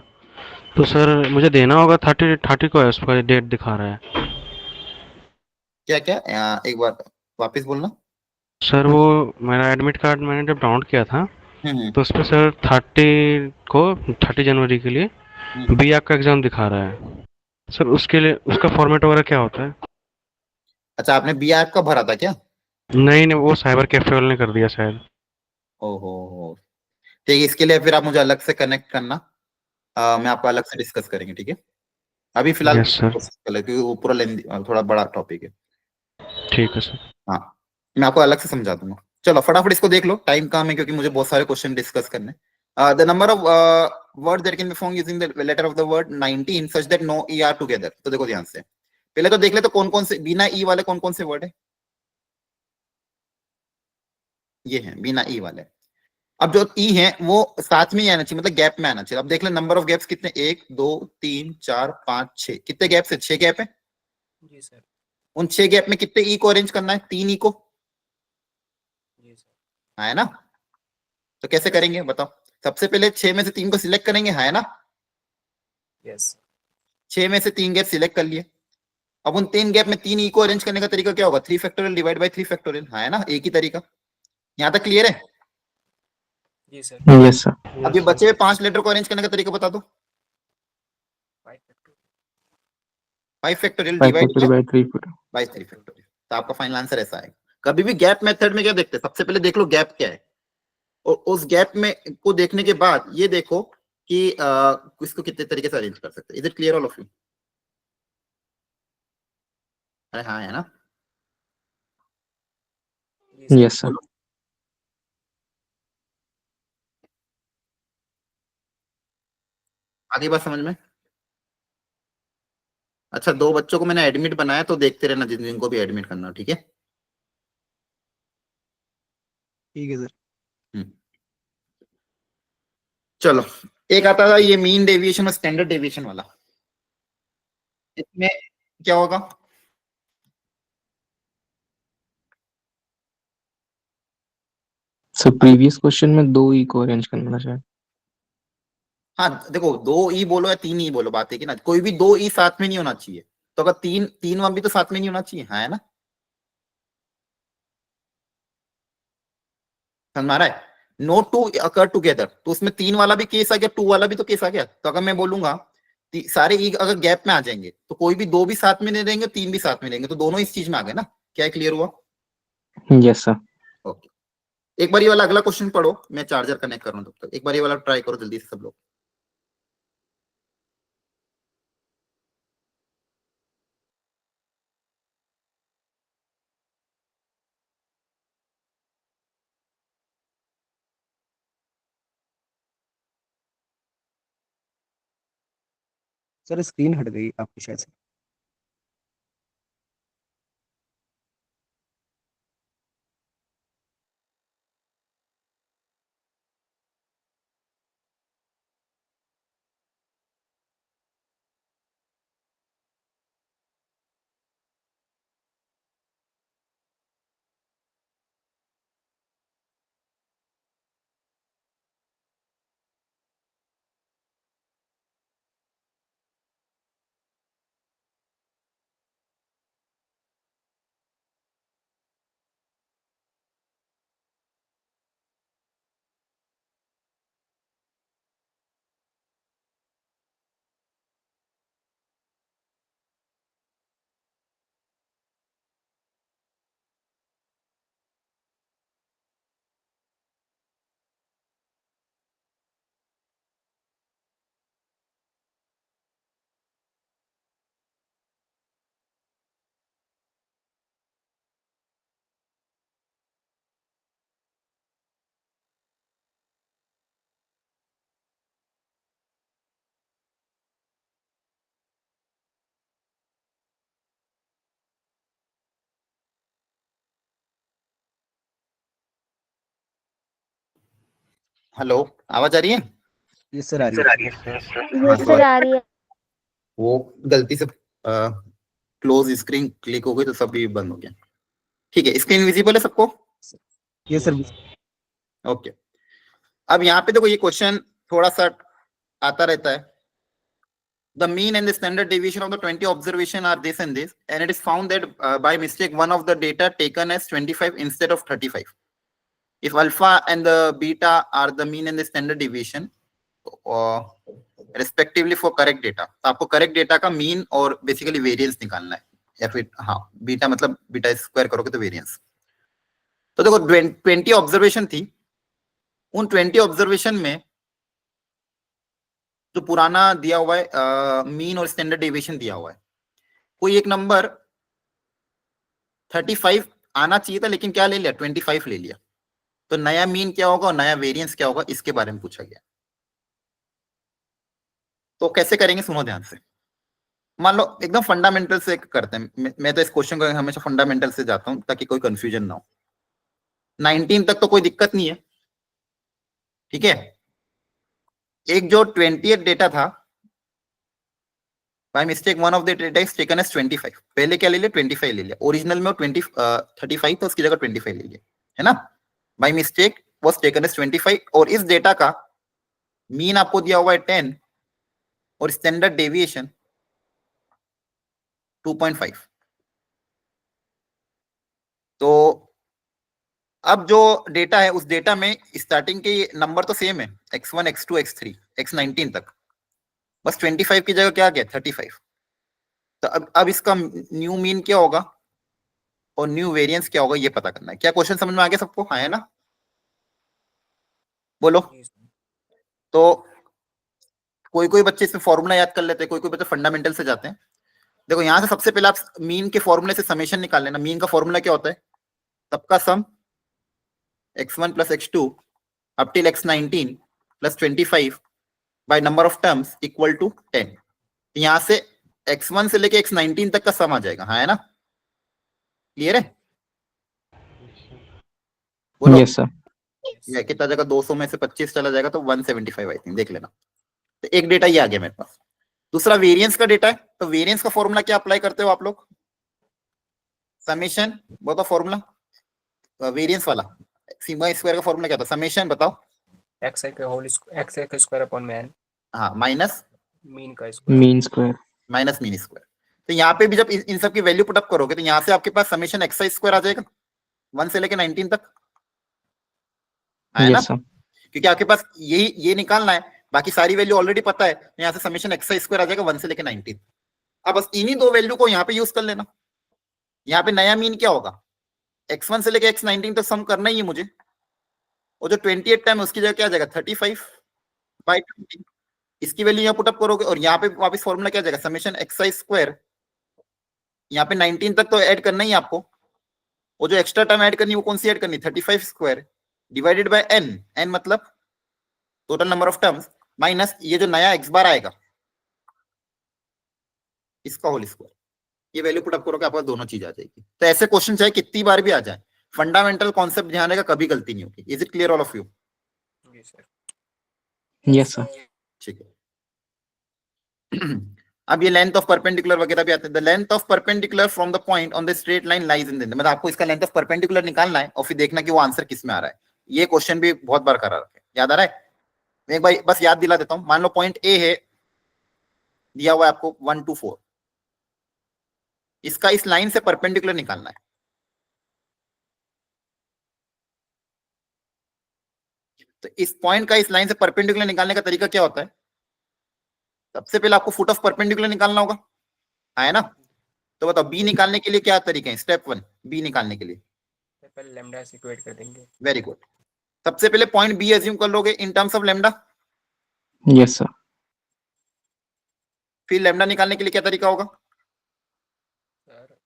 तो सर मुझे देना होगा 30 को है, उसका डेट दिखा रहा है। क्या क्या एक बार वापस बोलना। सर वो मेरा एडमिट कार्ड मैंने जब डाउनलोड किया था हम्म तो उस पर सर 30 जनवरी के लिए हम्म। BR का एग्ज़ाम दिखा रहा है। सर उसके लिए उसका फॉर्मेट वगैरह क्या होता है? अच्छा, आपने बी आर का भरा था क्या? नहीं नहीं, वो साइबर कैफे वाले ने कर दिया शायद। ओहो, ठीक है, इसके लिए फिर आप मुझे अलग से कनेक्ट करना, मैं आपको अलग से डिस्कस करेंगे, ठीक है? अभी फिलहाल यस सर। क्योंकि वो पूरा लेंदी थोड़ा बड़ा टॉपिक है। ठीक है सर। हाँ, मैं आपको अलग से समझा दूंगा। चलो फटाफट इसको देख लो, टाइम कम है क्योंकि मुझे बहुत सारे क्वेश्चन डिस्कस करने। The number of word that can be found using the letter of the word 19 such that no E R together. तो देखो ध्यान से, पहले तो देख ले तो कौन कौन से बिना ई वाले कौन कौन से वर्ड है। ये है बिना ई वाले। अब जो ई है वो साथ में ही आना चाहिए, मतलब गैप में आना चाहिए। अब देख ले नंबर ऑफ गैप्स कितने, 1 2 3 4 5 6, कितने गैप्स है? 6 गैप है। जी सर। उन 6 गैप में कितने ई को अरेंज करना है? 3 ई को, जी सर। है ना? तो कैसे करेंगे बताओ? सबसे पहले 6 में से 3 को सिलेक्ट करेंगे, है ना? यस। 6 में से 3 गैप सिलेक्ट कर लिए। अब उन 3 गैप में 3 ई को अरेंज करने का तरीका क्या होगा? 3 फैक्टोरियल डिवाइड बाय 3 फैक्टोरियल, है ना? एक ही तरीका। यहां तक क्लियर है? जी सर। Yes, sir. अब ये बचे हुए 5 लेटर को अरेंज करने का तरीका बता दो। 5 factorial 5 divide factorial by 3 factorial. By 3 factorial. तो आपका फाइनल आंसर ऐसा आएगा। कभी भी गैप मेथड में क्या देखते हैं, सबसे पहले देख लो गैप क्या है, और उस गैप में को देखने के बाद ये देखो कि इसको कितने तरीके से अरेंज कर सकते हैं। Is it clear all of you? अरे हाँ, है ना? जी सर। Yes, sir. बोलो। आगे बात समझ में? अच्छा, 2 बच्चों को मैंने एडमिट बनाया, तो देखते रहना जिन जिनको भी एडमिट करना हो, ठीक है? ठीक है सर। हम्म। चलो, एक आता था ये मीन डेविएशन और स्टैंडर्ड डेविएशन वाला। इसमें क्या होगा? So previous question में 2 ई को अरेंज करना था शायद। हाँ देखो, 2 ई बोलो या 3 ई बोलो, बात है कि ना, कोई भी 2 ई साथ में नहीं होना चाहिए। तो अगर 3 वहां भी तो साथ में नहीं होना चाहिए, है ना? समझ आ रहा है? नो टू अकर टुगेदर, तो उसमें 3 वाला भी केस आ गया, 2 वाला भी तो केस आ गया। तो अगर मैं बोलूंगा सारे ई अगर गैप में आ जाएंगे तो कोई भी 2 भी साथ में नहीं रहेंगे, 3 भी साथ में रहेंगे, तो दोनों इस चीज में आ गए ना। क्या क्लियर हुआ? Yes, sir. ओके, एक बार ये वाला अगला क्वेश्चन पढ़ो, मैं चार्जर कनेक्ट कर रहा हूं तब तक। एक बार ये वाला ट्राई करो जल्दी से सब लोग। सर स्क्रीन हट गई आपकी शायद से। हेलो, आवाज आ रही है? ये सर आ रही है। हाँ, यस सर आ रही है। वो गलती से क्लोज स्क्रीन क्लिक हो गई तो सभी बंद हो गया। ठीक है, स्क्रीन विजिबल है सबको? ये सर ओके। अब यहाँ पे देखो, ये क्वेश्चन थोड़ा सा आता रहता है। The mean and the standard deviation of the 20 observation are this and this, and it is found that by mistake one of the data taken as 25 instead of 35. If alpha and the beta are the mean and the standard deviation respectively for correct data, तो आपको correct data का mean और basically variance निकालना है, या फिर हाँ beta मतलब बीटा स्क्वायर करोगे तो वेरियंस। तो देखो 20 ऑब्जर्वेशन थी, उन 20 ऑब्जर्वेशन में जो पुराना दिया हुआ है मीन और स्टैंडर्ड डेविएशन दिया हुआ है, कोई एक नंबर 35 आना चाहिए था लेकिन क्या ले लिया, 25 ले लिया। तो नया मीन क्या होगा और नया वेरिएंस क्या होगा, इसके बारे में पूछा गया। तो कैसे करेंगे, सुनो ध्यान से। मान लो एकदम फंडामेंटल से करते हैं, मैं तो इस क्वेश्चन को हमेशा फंडामेंटल से जाता हूं ताकि कोई कंफ्यूजन ना हो। 19 तक तो कोई दिक्कत नहीं है, ठीक है। एक जो 28 डेटा था, by mistake one of the data is taken as 25। पहले क्या ले लिया, 25 ले लिया। ओरिजिनल में 35 था, उसकी जगह 25 ले लिया, है ना। By mistake was taken as 25, और इस डेटा का मीन आपको दिया हुआ है 10 और स्टैंडर्ड डेविएशन 2.5। तो अब जो डेटा है उस डेटा में स्टार्टिंग के नंबर तो सेम है, x1 x2 x3 x19 तक, बस 25 की जगह क्या आ गया, 35। तो अब इसका न्यू मीन क्या होगा और न्यू वेरिएंस क्या होगा, ये पता करना है। क्या क्वेश्चन समझ में आ गया सबको? हाँ है ना, बोलो। तो कोई कोई बच्चे इसमें फॉर्मूला याद कर लेते हैं, कोई कोई बच्चे फंडामेंटल से जाते हैं। देखो यहाँ से सबसे पहले आप मीन के फॉर्मूले से समेशन निकाल लेना। मीन का फॉर्मूला क्या होता है, सबका सम x1 plus x2 up till x19 plus 25 by number of terms equal to 10। यहाँ से x1 से लेके x19 तक का सम आ जाएगा, हाँ है ना, क्लियर है? बोलो। Yes sir. ये कितना जगह 200 में से 25 चला जाएगा तो 175 आई थिंक, देख लेना। तो एक डेटा ये आ गया मेरे पास। दूसरा वेरिएंस का डेटा है, तो वेरिएंस का फॉर्मूला क्या अप्लाई करते हो आप लोग, समेशन। बताओ फॉर्मूला वेरिएंस वाला, सिग्मा स्क्वायर का फॉर्मूला क्या था, समेशन बताओ। एक्स का होल एक्स का स्क्वायर अपॉन में n हाँ, माइनस मीन का square mean square. Minus mean square. तो यहाँ पे भी जब इन सब की वैल्यू पुटअप करोगे तो यहाँ से आपके पास समेशन एक्स स्क्वायर आ जाएगा 1 से लेके 19 तक, है ना। Yes sir. क्योंकि आपके पास ये निकालना है, बाकी सारी वैल्यू ऑलरेडी पता है। यहाँ से समेशन एक्स स्क्वायर आ जाएगा 1 से लेके 19। अब बस इन्हीं दो वैल्यू को यहाँ पे यूज कर लेना। यहाँ पे नया मीन क्या होगा, x1 से लेके x19 तक सम करना ही है मुझे, और जो 28 टाइम उसकी जगह क्या आ जाएगा 35 बाई 20। इसकी वैल्यू यहाँ पुटअप करोगे और यहाँ पे वापस फॉर्मूला क्या आ जाएगा, समेशन एक्स स्क्वायर। यहाँ पे 19 तक तो ऐड करना ही आपको, वो जो एक्स्ट्रा टर्म ऐड करनी है वो कौन सी ऐड करनी, 35 square divided by n, n मतलब total number of terms, minus ये जो नया x बार आएगा इसका होल स्क्वायर, ये वैल्यू पुट अप करोगे आपको दोनों चीज आ जाएगी। तो ऐसे क्वेश्चन चाहे कितनी बार भी आ जाए, फंडामेंटल कॉन्सेप्ट ध्यान रहेगा, कभी गलती नहीं होगी। Is it clear all of you? जी सर। Yes, sir. ठीक है। अब ये लेंथ ऑफ परपेंडिकुलर वगैरह भी आते हैं। The length of perpendicular from the point on the straight line lies in the, मतलब आपको इसका लेंथ ऑफ परपेंडिकुलर निकालना है और फिर देखना कि वो आंसर किस में आ रहा है। ये क्वेश्चन भी बहुत बार करा रखा है, याद आ रहा है? मैं एक बार बस याद दिला देता हूं। मान लो पॉइंट ए है, दिया हुआ है आपको 1 to 4, इसका इस लाइन से परपेंडिकुलर निकालना है। तो इस पॉइंट का इस लाइन से परपेंडिकुलर निकालने का तरीका क्या होता है? सबसे पहले आपको फुट ऑफ परपेंडिकुलर निकालना होगा, है ना? तो बताओ बी निकालने के लिए क्या तरीके हैं? स्टेप 1 बी निकालने के लिए पहले लैम्डा से इक्वेट कर देंगे। Very good. सबसे पहले पॉइंट बी एज्यूम कर लोगे in terms of lambda, Yes, sir. फिर लैम्डा निकालने के लिए क्या तरीका होगा? सर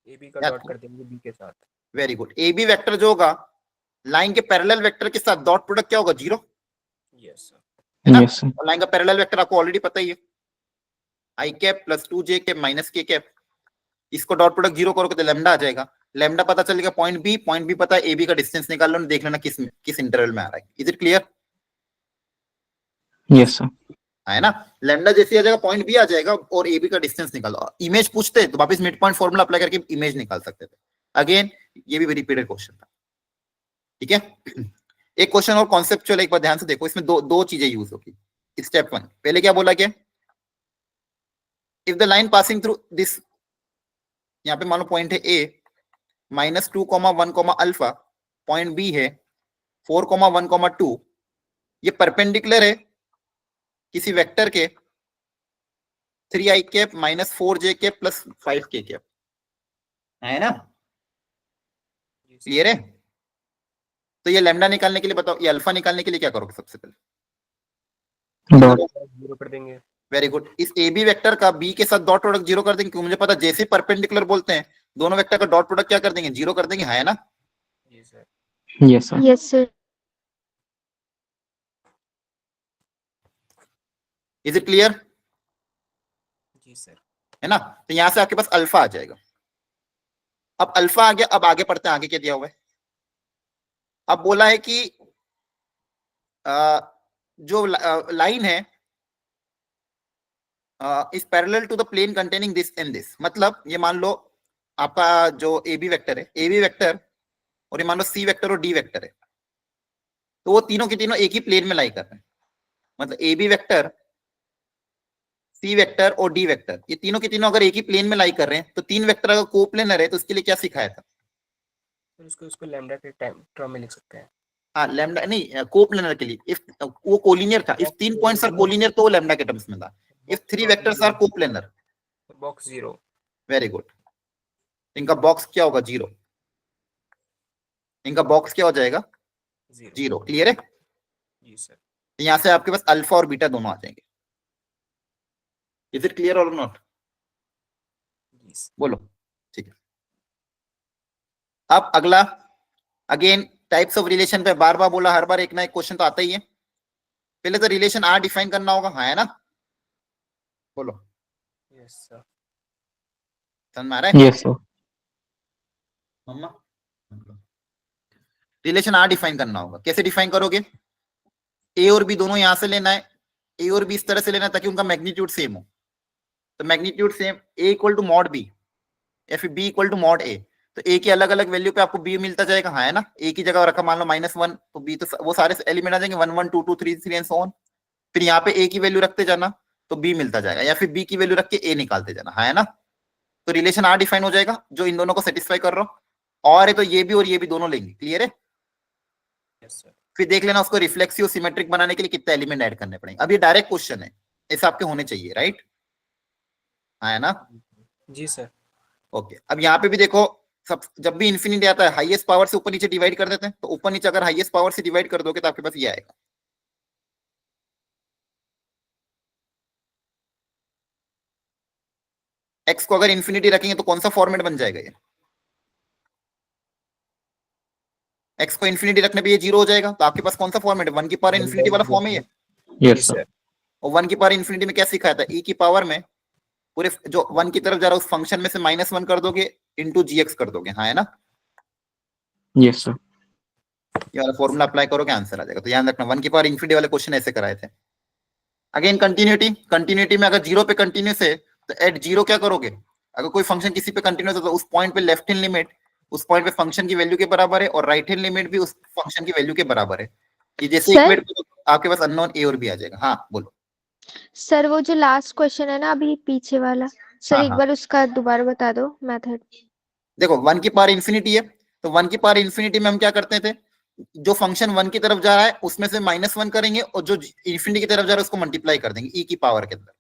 ए बी का याद डॉट करो। कर देंगे बी के साथ। Very good. A B vector जो होगा लाइन के पैरेलल वेक्टर के साथ डॉट प्रोडक्ट क्या होगा? 0, यस सर। है ना? Yes, sir. और लाइन का पैरेलल वेक्टर आपको ऑलरेडी पता ही है, i cap plus 2j cap minus k cap. इसको डॉट प्रोडक्ट 0 करोगे तो लैम्डा आ जाएगा। लैम्डा पता चलेगा पॉइंट बी पता है, ए बी का डिस्टेंस निकाल लो, देख लेना किस इंटरवल में आ रहा है। Is it clear? Yes, sir. है ना? लैम्डा जैसे आ जाएगा पॉइंट बी आ जाएगा और ए बी का डिस्टेंस निकालो। इमेज पूछते हैं तो वापस मिड पॉइंट फॉर्मूला अप्लाई करके इमेज निकाल सकते थे। अगेन ये भी रिपीटेड क्वेश्चन था, ठीक है? एक क्वेश्चन और कॉन्सेप्चुअल, एक बार ध्यान से देखो, इसमें दो चीजें यूज होगी। स्टेप 1 पहले क्या बोला गया? If the line passing through this, यहाँ पे मान लो पॉइंट है ए -2, 1, अल्फा, पॉइंट बी है 4, 1, 2, ये परपेंडिकुलर है किसी वेक्टर के 3i cap -4j cap plus 5k cap, है ना? क्लियर है? तो ये लैम्डा निकालने के लिए बताओ, ये अल्फा निकालने के लिए क्या करोगे? सबसे पहले Dot. 0 कर देंगे। Very good. इस ए बी वेक्टर का बी के साथ डॉट प्रोडक्ट 0 कर देंगे, क्योंकि मुझे पता जैसे परपेंडिकुलर बोलते हैं दोनों वेक्टर का डॉट प्रोडक्ट क्या कर देंगे? 0 कर देंगे, है ना? जी sir. Yes, sir. Yes sir. Is it clear? जी सर। है ना? तो यहां से आपके पास अल्फा आ जाएगा। अब अल्फा आ गया, अब आगे पढ़ते हैं, आगे क्या दिया हुआ है? अब बोला है कि जो लाइन है is parallel to the plane containing this and this, मतलब ये मान लो आपका जो ए बी वेक्टर है, ए बी वेक्टर और ये मान लो सी वेक्टर और डी वेक्टर है, तो वो तीनों के तीनों एक ही प्लेन में लाई कर रहे हैं। मतलब A B vector, C vector और डी वेक्टर, ये तीनों के तीनों अगर एक ही प्लेन में लाई कर रहे हैं, तो तीन वेक्टर अगर कोप्लेनर है तो उसके लिए क्या सिखाया था? तो उसको लैम्डा के टर्म में लिख सकते हैं। हाँ, लैम्डा नहीं, कोप्लेनर के लिए इफ वो कोलिनियर था, इफ 3 पॉइंट्स आर कोलिनियर तो वो लैम्डा के टर्म्स में था। If 3 vectors are coplanar, box 0। Very good, इनका बॉक्स क्या होगा? 0। इनका बॉक्स क्या हो जाएगा? 0। क्लियर है? जी सर। यहां से आपके पास अल्फा और बीटा दोनों आ जाएंगे। इज इट क्लियर और नॉट? जी सर। बोलो। ठीक है। अब अगला, अगेन टाइप्स ऑफ रिलेशन पे बार बार बोला, हर बार एक ना एक क्वेश्चन तो आता ही है। पहले तो रिलेशन आर डिफाइन करना होगा, है ना? बोलो। Yes sir. समझ में आ रहा है? Yes, sir. मम्मा, रिलेशन आर डिफाइन करना होगा। कैसे डिफाइन करोगे? ए और बी दोनों यहां से लेना है, ए और बी इस तरह से लेना है ताकि उनका मैग्नीट्यूड सेम हो। तो magnitude same, A equal to mod B या फिर B equal to mod A, तो ए की अलग अलग वैल्यू पे आपको बी मिलता जाएगा, है ना? ए की जगह रखा मान लो -1, तो बी तो वो सारे एलिमेंट आ जाएंगे 1 1 2 2 3 3 एंड सो ऑन। फिर यहाँ पे ए की वैल्यू रखते जाना तो बी मिलता जाएगा, या फिर बी की वैल्यू रख के ए निकालते जाना, है ना? तो रिलेशन आर डिफाइन हो जाएगा जो इन दोनों को सेटिस्फाई कर रहा हो। और है तो ये भी और ये भी दोनों लेंगे। क्लियर है? Yes sir. फिर देख लेना उसको रिफ्लेक्सिव सिमेट्रिक बनाने के लिए कितने एलिमेंट ऐड करने पड़ेंगे। अब ये डायरेक्ट क्वेश्चन है, ऐसे आपके होने चाहिए, राइट? है ना? जी सर। ओके। अब यहाँ पे भी देखो, सब जब भी इन्फिनिटी आता है हाईएस्ट पावर से ऊपर नीचे डिवाइड कर देते हैं, तो ऊपर नीचे अगर हाईएस्ट पावर से डिवाइड कर दोगे तो आपके पास ये आएगा। एक्स को अगर इन्फिनिटी रखेंगे तो कौन सा फॉर्मेट बन जाएगा? ये एक्स को इन्फिनिटी रखने पे ये 0 हो जाएगा, तो आपके पास कौन सा फॉर्मेट है? 1 की पावर इन्फिनिटी वाला फॉर्म है ये। Yes, sir. और 1 की पावर इन्फिनिटी में क्या सिखाया था? e की पावर में पूरे जो 1 की तरफ जा रहा है उस फंक्शन में से -1 कर दोगे, इंटू GX कर दोगे, हाँ है ना? Yes, sir. ये वाला फॉर्मूला अप्लाई करोगे, आंसर आ जाएगा। तो ध्यान रखना 1 की पावर इंफिनिटी वाले क्वेश्चन ऐसे कराए थे। अगेन कंटिन्यूटी में अगर 0 पे कंटिन्यूस है तो एट 0 क्या करोगे? अगर कोई फंक्शन किसी पे कंटिन्यूस है तो उस पॉइंट पे लेफ्ट हैंड लिमिट उस पॉइंट पे फंक्शन की वैल्यू के बराबर है और राइट हैंड लिमिट भी उस फंक्शन की वैल्यू के बराबर है। ये जैसे सर? इक्वेट करो आपके पास अननोन ए और बी आ जाएगा। हाँ बोलो। सर वो जो लास्ट क्वेश्चन है ना अभी पीछे वाला, सर हाँ, एक हाँ। बार उसका दोबारा बता दो मेथड। देखो 1 की पावर इंफिनिटी है तो 1 की पावर इंफिनिटी में हम क्या करते थे, जो फंक्शन 1 की तरफ जा रहा है उसमें से -1 करेंगे और जो इंफिनिटी की तरफ जा रहा है उसको मल्टीप्लाई कर देंगे e की पावर के अंदर।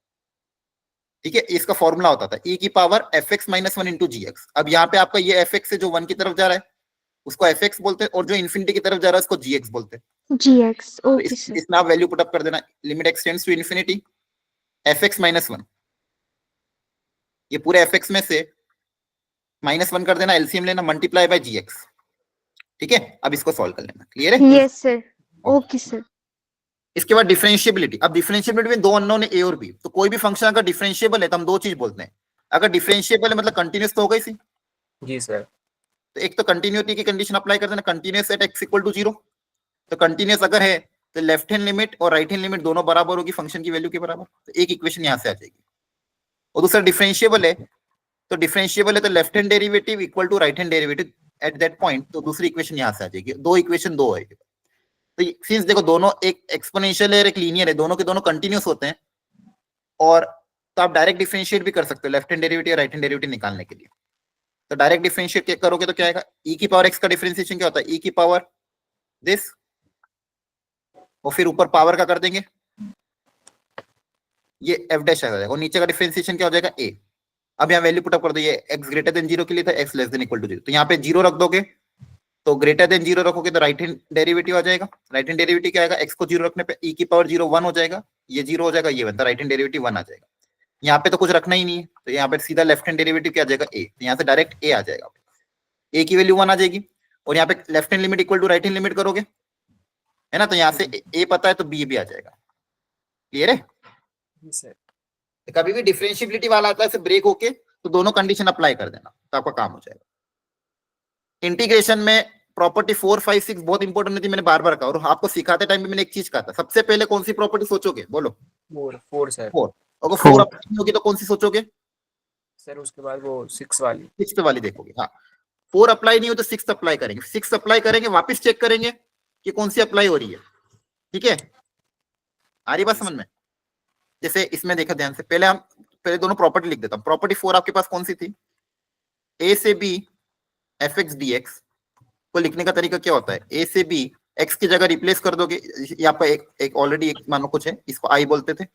ठीक है, इसका फॉर्मूला होता था e की पावर fx -1 इंटू gx। अब यहाँ पे आपका ये fx है जो 1 की तरफ जा रहा है उसको fx बोलते हैं और जो इंफिनिटी की तरफ जा रहा है उसको gx बोलते हैं। GX, तो ओके सर। इसमें आप वैल्यू पुटअप कर देना, limit x tends to infinity fx -1, ये पूरे fx में से -1 कर देना, एलसीएम लेना, मल्टीप्लाई बाय gx। ठीक है, अब इसको सॉल्व कर लेना। क्लियर है? Yes sir, okay sir. इसके बाद डिफरेंशिएबिलिटी। अब डिफरेंशिएबिलिटी में दो अननोन है ए और बी, तो कोई भी फंक्शन अगर डिफरेंशिएबल है तो हम दो चीज बोलते हैं। अगर डिफरेंशिएबल है मतलब कंटीन्यूअस तो होगा ही। जी सर। तो एक तो कंटिन्यूटी की कंडीशन अप्लाई कर देना, continuous at x equal to 0। तो कंटीन्यूअस अगर है तो लेफ्ट हैंड लिमिट और राइट हैंड लिमिट दोनों बराबर होगी फंक्शन की वैल्यू के बराबर। तो एक इक्वेशन यहां से आ जाएगी। और दूसरा डिफरेंशिएबल है तो left hand derivative equal to right hand derivative at that point, तो दूसरी इक्वेशन यहां से आ जाएगी। दो इक्वेशन दो है। तो सिंस देखो दोनों एक एक्सपोनेंशियल है और एक लीनियर है, दोनों के दोनों कंटिन्यूअस होते हैं और तो आप डायरेक्ट डिफरेंशिएट भी कर सकते हो लेफ्ट हैंड डेरिवेटिव और राइट हैंड डेरिवेटिव निकालने के लिए। तो डायरेक्ट डिफरेंशिएट करोगे तो क्या आएगा, e की पावर x का डिफरेंशिएशन क्या होता है, e की पावर दिस, और फिर ऊपर पावर का कर देंगे, ये f डैश आ जाएगा और नीचे का डिफरेंशिएशन क्या हो जाएगा a। अब यहाँ वैल्यू पुटअप कर दो, ये x ग्रेटर देन 0 के लिए था, x less than equal to 0, तो यहाँ पे 0 रख दोगे तो ग्रेटर देन 0 रखोगे तो राइट हैंड डेरिवेटिव आ जाएगा। राइट हैंड डेरिवेटिव क्या आएगा, x को 0 रखने पे e की पावर 0 1 हो जाएगा, ये 0 हो जाएगा, ये बनता राइट हैंड डेरिवेटिव 1 आ जाएगा। यहाँ पे तो कुछ रखना ही नहीं है तो यहाँ पे सीधा लेफ्ट हैंड डेरिवेटिव क्या आ जाएगा a, तो यहाँ से डायरेक्ट a आ जाएगा, a की वैल्यू 1 आ जाएगी और यहाँ पे left hand limit equal to right hand limit करोगे है ना, तो यहाँ से a पता है तो b भी आ जाएगा। क्लियर है? सर कभी भी डिफरेंशिएबिलिटी वाला आता है ब्रेक होके तो दोनों कंडीशन अप्लाई कर देना तो आपका काम हो जाएगा। इंटीग्रेशन में प्रॉपर्टी 4, 5, 6 बहुत इंपॉर्टेंट होती है, मैंने बार बार कहा और आपको सिखाते टाइम भी मैंने एक चीज कहा था, सबसे पहले कौन सी प्रॉपर्टी सोचोगे, बोलो? 4 सर। 4। अगर 4 Four. अप्लाई नहीं होगी तो कौन सी सोचोगे? सर उसके बाद वो 6 वाली। 6 वाली देखोगे। हाँ, 4 अप्लाई नहीं हो तो 6 अप्लाई करेंगे, 6 अप्लाई करेंगे, वापस चेक करेंगे कि कौन सी अप्लाई हो रही है। ठीक है, आ रही बात समझ में? जैसे इसमें देखा ध्यान से, पहले दोनों प्रॉपर्टी लिख देता हूं। प्रॉपर्टी 4 आपके पास कौन सी थी, a से b fx dx को लिखने का तरीका क्या होता है, a से b x की जगह रिप्लेस कर दोगे, यहाँ पर एक ऑलरेडी एक मानो कुछ है, इसको i बोलते थे,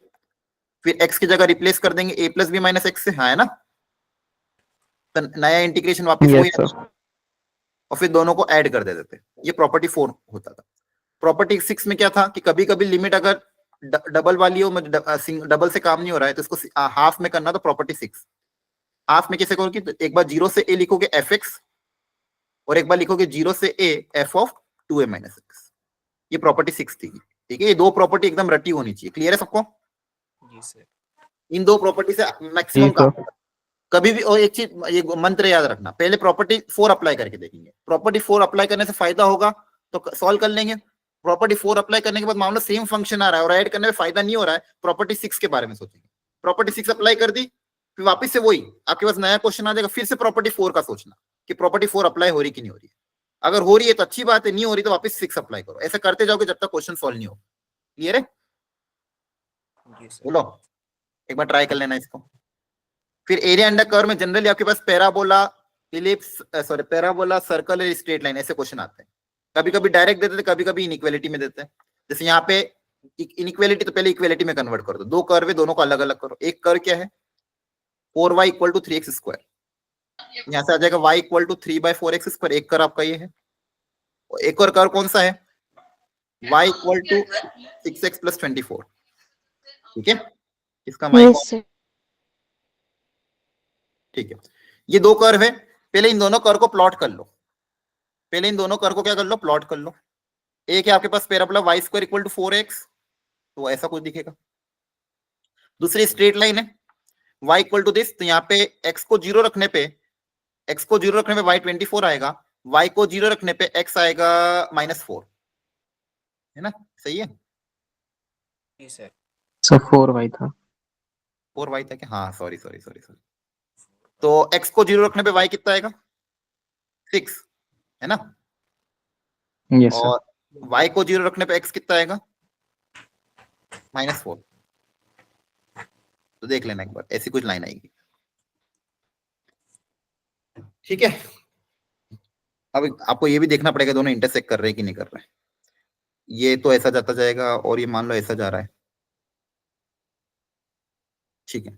फिर x की जगह रिप्लेस कर देंगे a plus B minus X से, हाँ है ना, तो नया इंटीग्रेशन वापस Yes, sir. और फिर दोनों को ऐड कर देते थे। ये प्रॉपर्टी 4 होता था। प्रॉपर्टी 6 में क्या था कि कभी कभी लिमिट अगर डबल वाली हो, डबल से काम नहीं हो रहा है तो इसको हाफ में करना, तो प्रॉपर्टी 6 हाफ में कैसे करोगे, तो एक बार 0 से a लिखोगे fx और एक बार लिखोगे 0 से a f of 2a minus x. ये प्रॉपर्टी 6 थी। ठीक है, ये दो प्रॉपर्टी एकदम रटी होनी चाहिए। क्लियर है सबको? जी सर। इन दो प्रॉपर्टी से मैक्सिमम जी, काम सर। कभी भी। और एक चीज, ये मंत्र याद रखना, पहले प्रॉपर्टी 4 अप्लाई करके देखेंगे। प्रॉपर्टी 4 अप्लाई करने से फायदा होगा तो सॉल्व कर लेंगे। प्रॉपर्टी 4 अप्लाई करने के बाद मान लो सेम फंक्शन आ रहा है और ऐड करने में फायदा नहीं हो रहा है, प्रॉपर्टी 6 के बारे में सोचेंगे। प्रॉपर्टी 6 अप्लाई कर दी, फिर वापस से वही आपके पास नया क्वेश्चन आ जाएगा, फिर से प्रॉपर्टी 4 का सोचना कि प्रॉपर्टी 4 अप्लाई हो रही कि नहीं हो रही है। अगर हो रही है तो अच्छी बात है, नहीं हो रही तो वापस 6 अप्लाई करो। ऐसा करते जाओगे जब तक क्वेश्चन सॉल्व नहीं हो। क्लियर है? जी सर। बोलो, एक बार ट्राई कर लेना इसको। फिर एरिया अंडर कर्व में जनरली आपके पास parabola, ellipse, sorry parabola, circle और स्ट्रेट लाइन ऐसे क्वेश्चन आते हैं। कभी कभी डायरेक्ट देते थे, कभी कभी इनइक्वालिटी में देते हैं। जैसे यहाँ पे इनइक्वालिटी, तो पहले इक्वालिटी में कन्वर्ट कर दो। दो कर्व है, दोनों को अलग अलग करो। एक कर्व क्या है, 4y equal to 3x square, यहाँ से आ जाएगा y equal to 3/4x square. एक कर्व आपका ये है। एक और कर्व कौन सा है, y equal to 6x plus 24। ठीक है, इसका y यस सर। ठीक है, ये दो कर्व है। पहले इन दोनों कर्व को प्लॉट कर लो। पहले इन दोनों कर्व को क्या कर लो, प्लॉट कर लो। एक है आपके पास parabola y square equal to 4x, तो ऐसा कुछ दिखेगा। दूसरी स्ट्रेट लाइन है, y इक्वल टू दिस, तो यहाँ पे x को जीरो रखने पे y 24 आएगा, y को जीरो रखने पे x आएगा -4, है ना? सही है? जी सर। सर 4y था। 4y था क्या? हाँ सॉरी। तो x को जीरो रखने पे y कितना आएगा? 6, है ना? Yes sir. और y को जीरो रखने पे x कितना आएगा? -4। तो देख लेना एक बार, ऐसी कुछ लाइन आएगी, ठीक है? अब आपको ये भी देखना पड़ेगा दोनों इंटरसेक्ट कर रहे हैं कि नहीं कर रहे हैं। ये तो ऐसा जाता जाएगा और ये मान लो ऐसा जा रहा है, ठीक है?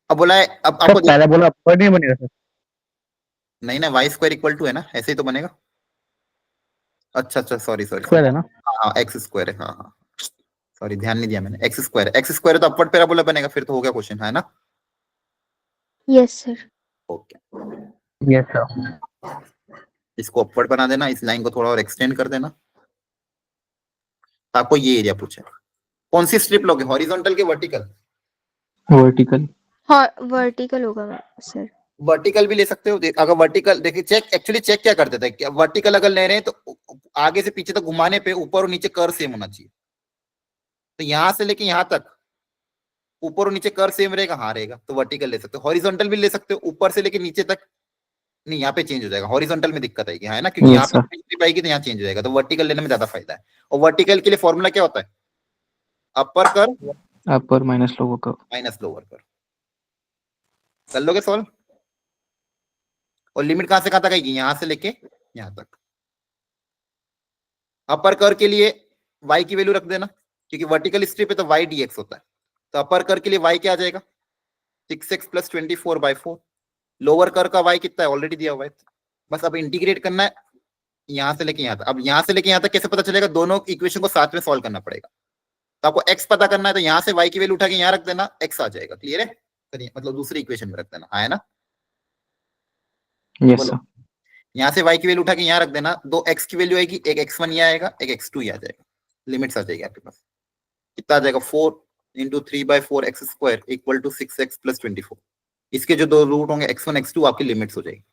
अब बोला है, अब सर आपको पहले बोला अपवर्ड नहीं बनेगा सर। नहीं ना, y स्क्वायर इक्वल टू है ना, ऐसे ही तो बनेगा। अच्छा सॉरी स्क्वायर है ना। हाँ एक्स स्क्वायर है, हाँ सॉरी ध्यान नहीं दिया मैंने। एक्स स्क्वायर तो अपवर्ड पैराबोला बनेगा, फिर तो हो गया क्वेश्चन, है ना? Yes sir. Okay, yes sir. इसको अपवर्ड बना देना, इस लाइन को थोड़ा और एक्सटेंड कर देना, तो आपको ये एरिया पूछे। कौन सी स्ट्रिप लोगे, हॉरिजॉन्टल के वर्टिकल? वर्टिकल। हाँ वर्टिकल होगा सर। वर्टिकल भी ले सकते हो। अगर वर्टिकल देखिए, एक्चुअली चेक क्या करते थे, वर्टिकल अगर ले रहे हैं तो आगे से पीछे तक घुमाने पे ऊपर और नीचे कर्व सेम होना चाहिए। तो यहां से लेके यहां तक ऊपर और नीचे कर्व सेम रहेगा, हाँ रहेगा, तो वर्टिकल ले सकते हो। हॉरिजॉन्टल भी ले सकते हो, ऊपर से लेके नीचे तक नहीं, यहाँ पे चेंज हो जाएगा, हॉरिजॉन्टल में दिक्कत आएगी, है ना? क्योंकि Yes, यहाँ sir. पे स्ट्रिप आएगी तो यहाँ चेंज हो जाएगा, तो वर्टिकल लेने में ज्यादा फायदा है। और वर्टिकल के लिए फॉर्मूला क्या होता है? अपर कर्व अपर minus lower curve. Minus lower curve. कर लोगे सॉल्व? और लिमिट कहां से कहां तक आएगी? यहां से लेके यहां तक। अपर कर्व के लिए y की वैल्यू रख देना, क्योंकि वर्टिकल स्ट्रिप है तो y dx होता है। तो अपर कर्व के लिए y क्या आ जाएगा? 6x + 24/4। लोअर कर्व का y कितना है? ऑलरेडी दिया हुआ है, बस अब इंटीग्रेट करना है यहां से लेके यहां तक। अब यहां से लेके यहां तक कैसे पता चलेगा? दोनों इक्वेशन को साथ में सॉल्व करना पड़ेगा। तो आपको x पता करना है, तो यहां से y की वैल्यू उठा के यहां रख देना, x आ जाएगा। क्लियर है? करिए, मतलब दूसरी इक्वेशन में रख देना, है ना? यस बोलो। सर। यहाँ से y की वैल्यू उठा के यहाँ रख देना, दो x की वैल्यू आएगी, एक x1 ये आएगा, एक x2 ये आ जाएगा, लिमिट्स आ जाएगी आपके पास। कितना आ जाएगा? 4 × 3/4 x² = 6x + 24। इसके जो दो रूट होंगे x1 x2 आपकी लिमिट्स हो जाएगी।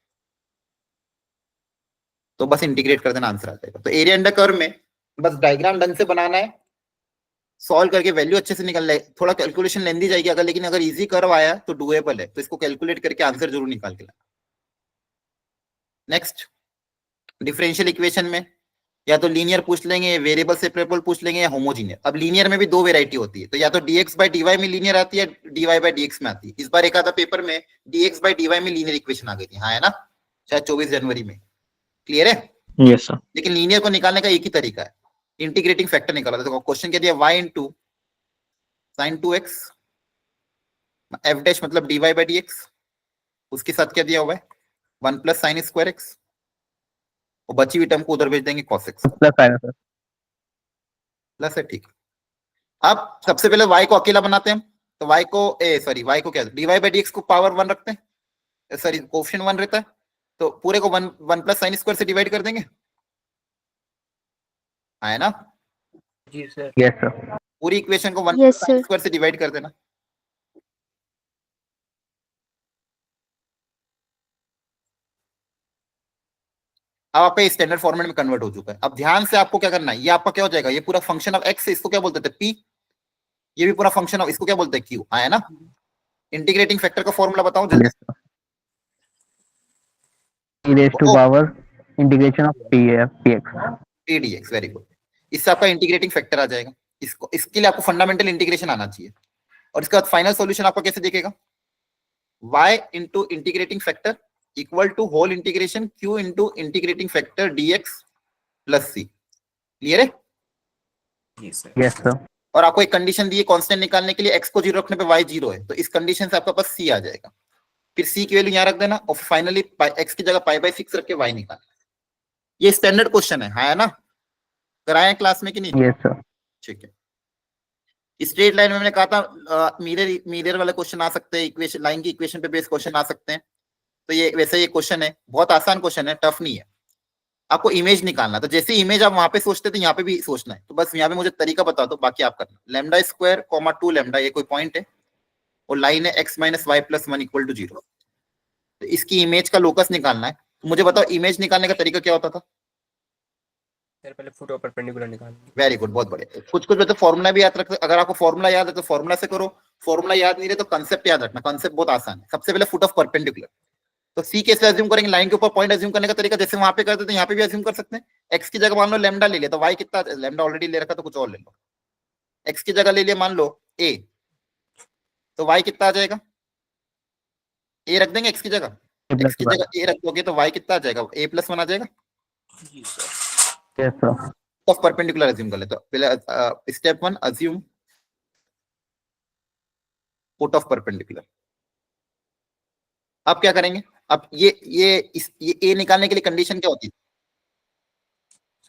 तो बस इंटीग्रेट कर देना, आंसर आ जाएगा। तो एरिया अंडर कर्व में बस डायग्राम ढंग से बनाना है, सॉल्व करके वैल्यू अच्छे से निकल रहा है। थोड़ा कैलकुलेशन लेंदी जाएगी अगर, लेकिन अगर इजी कर्व आया तो डुएबल है, तो इसको कैलकुलेट करके आंसर जरूर निकाल के लाना। नेक्स्ट, डिफरेंशियल इक्वेशन में या तो लीनियर पूछ लेंगे, वेरिएबल सेपरेबल पूछ लेंगे, या होमोजीनियस। अब लीनियर में भी दो वेरायटी होती है, तो या तो dx/dy में लीनियर आती है, dy/dx में आती है। इस बार एक आधा पेपर में dx/dy में लीनियर इक्वेशन आ गई थी, हाँ है ना? शायद 24 जनवरी में। क्लियर है? Yes sir. लेकिन लीनियर को निकालने का एक ही तरीका है, इंटीग्रेटिंग फैक्टर निकाला। तो क्वेश्चन क्या दिया? y × sin 2x f' मतलब dy/dx, उसके साथ क्या दिया हुआ है? 1 + sin² x, और बची हुई टर्म को उधर भेज देंगे cos x। प्लस आएगा सर। प्लस है, ठीक। अब सबसे पहले y को अकेला बनाते हैं, तो y को y को क्या, dy/dx को पावर 1 रखते हैं, सॉरी कोएफिशिएंट 1 रहता है, तो पूरे को 1 + sin² से डिवाइड कर देंगे, है ना? जी सर। Yes sir. पूरी इक्वेशन को 1 Yes, + sir. sin² से डिवाइड कर देना। अब आपका स्टैंडर्ड फॉर्मेट में कन्वर्ट हो चुका है। अब ध्यान से आपको क्या करना है, ये आपका क्या हो जाएगा? ये पूरा फंक्शन ऑफ x, इसको क्या बोलते थे? p। ये भी पूरा फंक्शन ऑफ, इसको क्या बोलते हैं? q, है ना? इंटीग्रेटिंग फैक्टर का फॉर्मूला बताऊं जल्दी? Yes sir. e raised to power integration of px। p dx, very good. इससे आपका इंटीग्रेटिंग फैक्टर आ जाएगा। इसको, इसके लिए आपको फंडामेंटल इंटीग्रेशन आना चाहिए। और इसका फाइनल सॉल्यूशन आपका कैसे दिखेगा? y × integrating factor = whole integration q × integrating factor dx + c। Clear है? जी सर। Yes sir. और आपको एक कंडीशन दी है कांस्टेंट निकालने के लिए, x को 0 रखने पे y 0 है, तो इस कंडीशन से आपका पास c आ जाएगा। फिर c की वैल्यू यहाँ रख देना, और फाइनली x की जगह π/6 रख के y निकालना। ये स्टैंडर्ड क्वेश्चन है ना? कराए क्लास में कि नहीं? Yes sir. ठीक है। स्ट्रेट लाइन में मैंने कहा था मिरर वाले क्वेश्चन आ सकते हैं, इक्वेशन लाइन की इक्वेशन पे बेस्ड क्वेश्चन आ सकते हैं। तो ये वैसे ये क्वेश्चन है, बहुत आसान क्वेश्चन है, टफ नहीं है। आपको इमेज निकालना, तो जैसे इमेज आप वहां पे सोचते थे यहाँ पे भी सोचना है। तो बस यहाँ पे मुझे तरीका बता दो, बाकी आप करना। λ² 2 λ, ये कोई पॉइंट है, और लाइन है x minus Y plus 1 equal to 0। तो इसकी इमेज का लोकस निकालना है। तो मुझे बताओ इमेज निकालने का तरीका क्या होता था? सर पहले फुट और परपेंडिकुलर निकालना। वेरी गुड, बहुत बढ़िया। कुछ कुछ तो फॉर्मूला भी याद रखते, अगर आपको फॉर्मूला याद है तो फॉर्मूला से करो, फॉर्मूला याद नहीं रहे तो कंसेप्ट याद रखना। कंसेप्ट बहुत आसान है। सबसे पहले फुट ऑफ परपेंडिकुलर, तो सी कैसे अज्यूम करेंगे? लाइन के ऊपर पॉइंट अज्यूम करने का तरीका जैसे वहां पे करते थे यहाँ पे भी अज्यूम कर सकते हैं। एक्स की जगह मान लो लैम्डा ले लिया तो वाई कितना, लैम्डा ऑलरेडी ले रखा तो कुछ और ले लो। एक्स की जगह ले लिया मान लो ए, तो वाई कितना आ जाएगा? ए रख देंगे एक्स की जगह, एक्स की जगह ए रख दोगे तो वाई कितना आ जाएगा? ए प्लस 1 आ जाएगा। Yes, sir. Of perpendicular assume कर ले। तो पहले step 1 assume foot of perpendicular. अब क्या करेंगे? अब ये ए निकालने के लिए कंडीशन क्या होती है?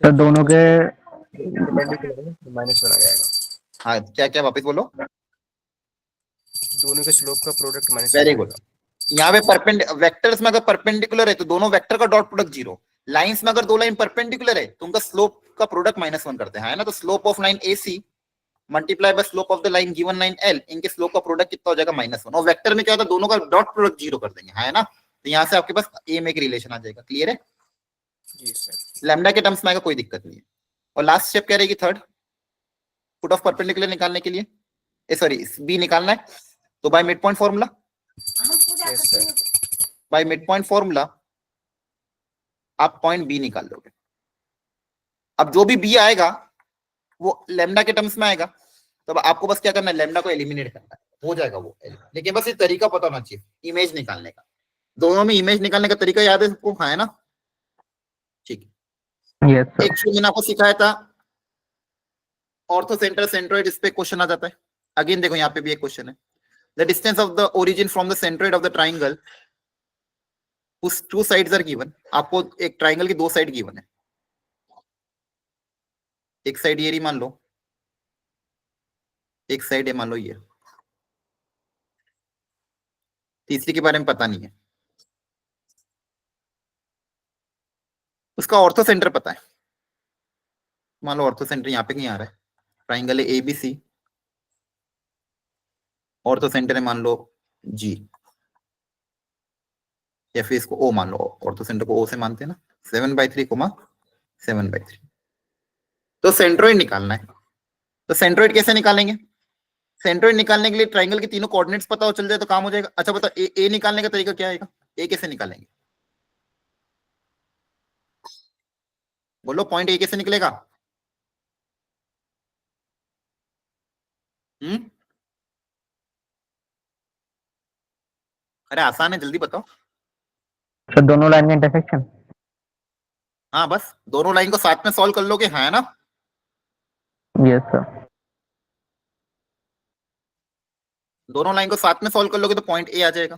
सर दोनों के परपेंडिकुलर है -1 आ जाएगा। हाँ क्या क्या वापस बोलो। दोनों के स्लोप का प्रोडक्ट -1 वेरी गुड। यहाँ पे वेक्टर्स में अगर परपेंडिकुलर है तो दोनों वेक्टर का डॉट प्रोडक्ट 0। लाइंस में अगर दो लाइन परपेंडिकुलर है तो उनका स्लोप का प्रोडक्ट -1 करते हैं, है ना। तो slope of line AC multiply by slope of the line given line L, इनके स्लोप का प्रोडक्ट कितना हो जाएगा? -1। और वेक्टर में क्या होता है? दोनों का डॉट प्रोडक्ट 0 कर देंगे, है ना। तो यहाँ से आपके पास ए में एक रिलेशन आ जाएगा। क्लियर है? जी सर। लैम्डा के टर्म्स में आएगा, कोई दिक्कत नहीं है। और लास्ट स्टेप क्या रहेगी? थर्ड, फुट ऑफ परपेंडिकुलर निकालने के लिए सॉरी बी निकालना है, तो by mid point formula, yes sir. By mid point formula आप पॉइंट बी निकाल लोगे। अब जो भी बी आएगा वो लैम्डा के टर्म्स में आएगा, तो आपको बस क्या करना है? लैम्डा को एलिमिनेट करना है, हो जाएगा वो। लेकिन बस ये तरीका पता होना चाहिए इमेज निकालने का। दोनों में इमेज निकालने का तरीका याद है सबको? हाँ, है ना। ठीक है। Yes, sir. एक मैंने आपको सिखाया था ऑर्थो सेंटर सेंट्रोइड, इस पे क्वेश्चन आ जाता है। अगेन देखो यहाँ पे भी एक क्वेश्चन है। The distance of the origin from the centroid of the triangle whose two sides are given। आपको एक ट्राइंगल की दो साइड गिवन है। एक साइड ये रही मान लो, एक साइड है मान लो ये, तीसरी के बारे में पता नहीं है। उसका ऑर्थो सेंटर पता है। मान लो ऑर्थो सेंटर यहाँ पे नहीं आ रहा है। ट्राइंगल है ABC, ऑर्थो सेंटर है मान लो G, या फिर इसको O मान लो। ऑर्थो सेंटर को O से मानते हैं ना। 7/3, 7/3। तो सेंट्रोइड निकालना है। तो सेंट्रोइड कैसे निकालेंगे? सेंट्रोइड निकालने के लिए ट्राइंगल के तीनों कोऑर्डिनेट्स पता हो चल जाए तो काम हो जाएगा। अच्छा बताओ ए निकालने का तरीका क्या आएगा? ए कैसे निकालेंगे? बोलो पॉइंट ए कैसे निकलेगा? अरे आसान है, जल्दी बताओ। सर दोनों लाइन का इंटरसेक्शन। हाँ बस दोनों लाइन को साथ में सॉल्व कर लोगे, है ना। Yes, sir. दोनों लाइन को साथ में सॉल्व कर लोगे तो पॉइंट ए आ जाएगा।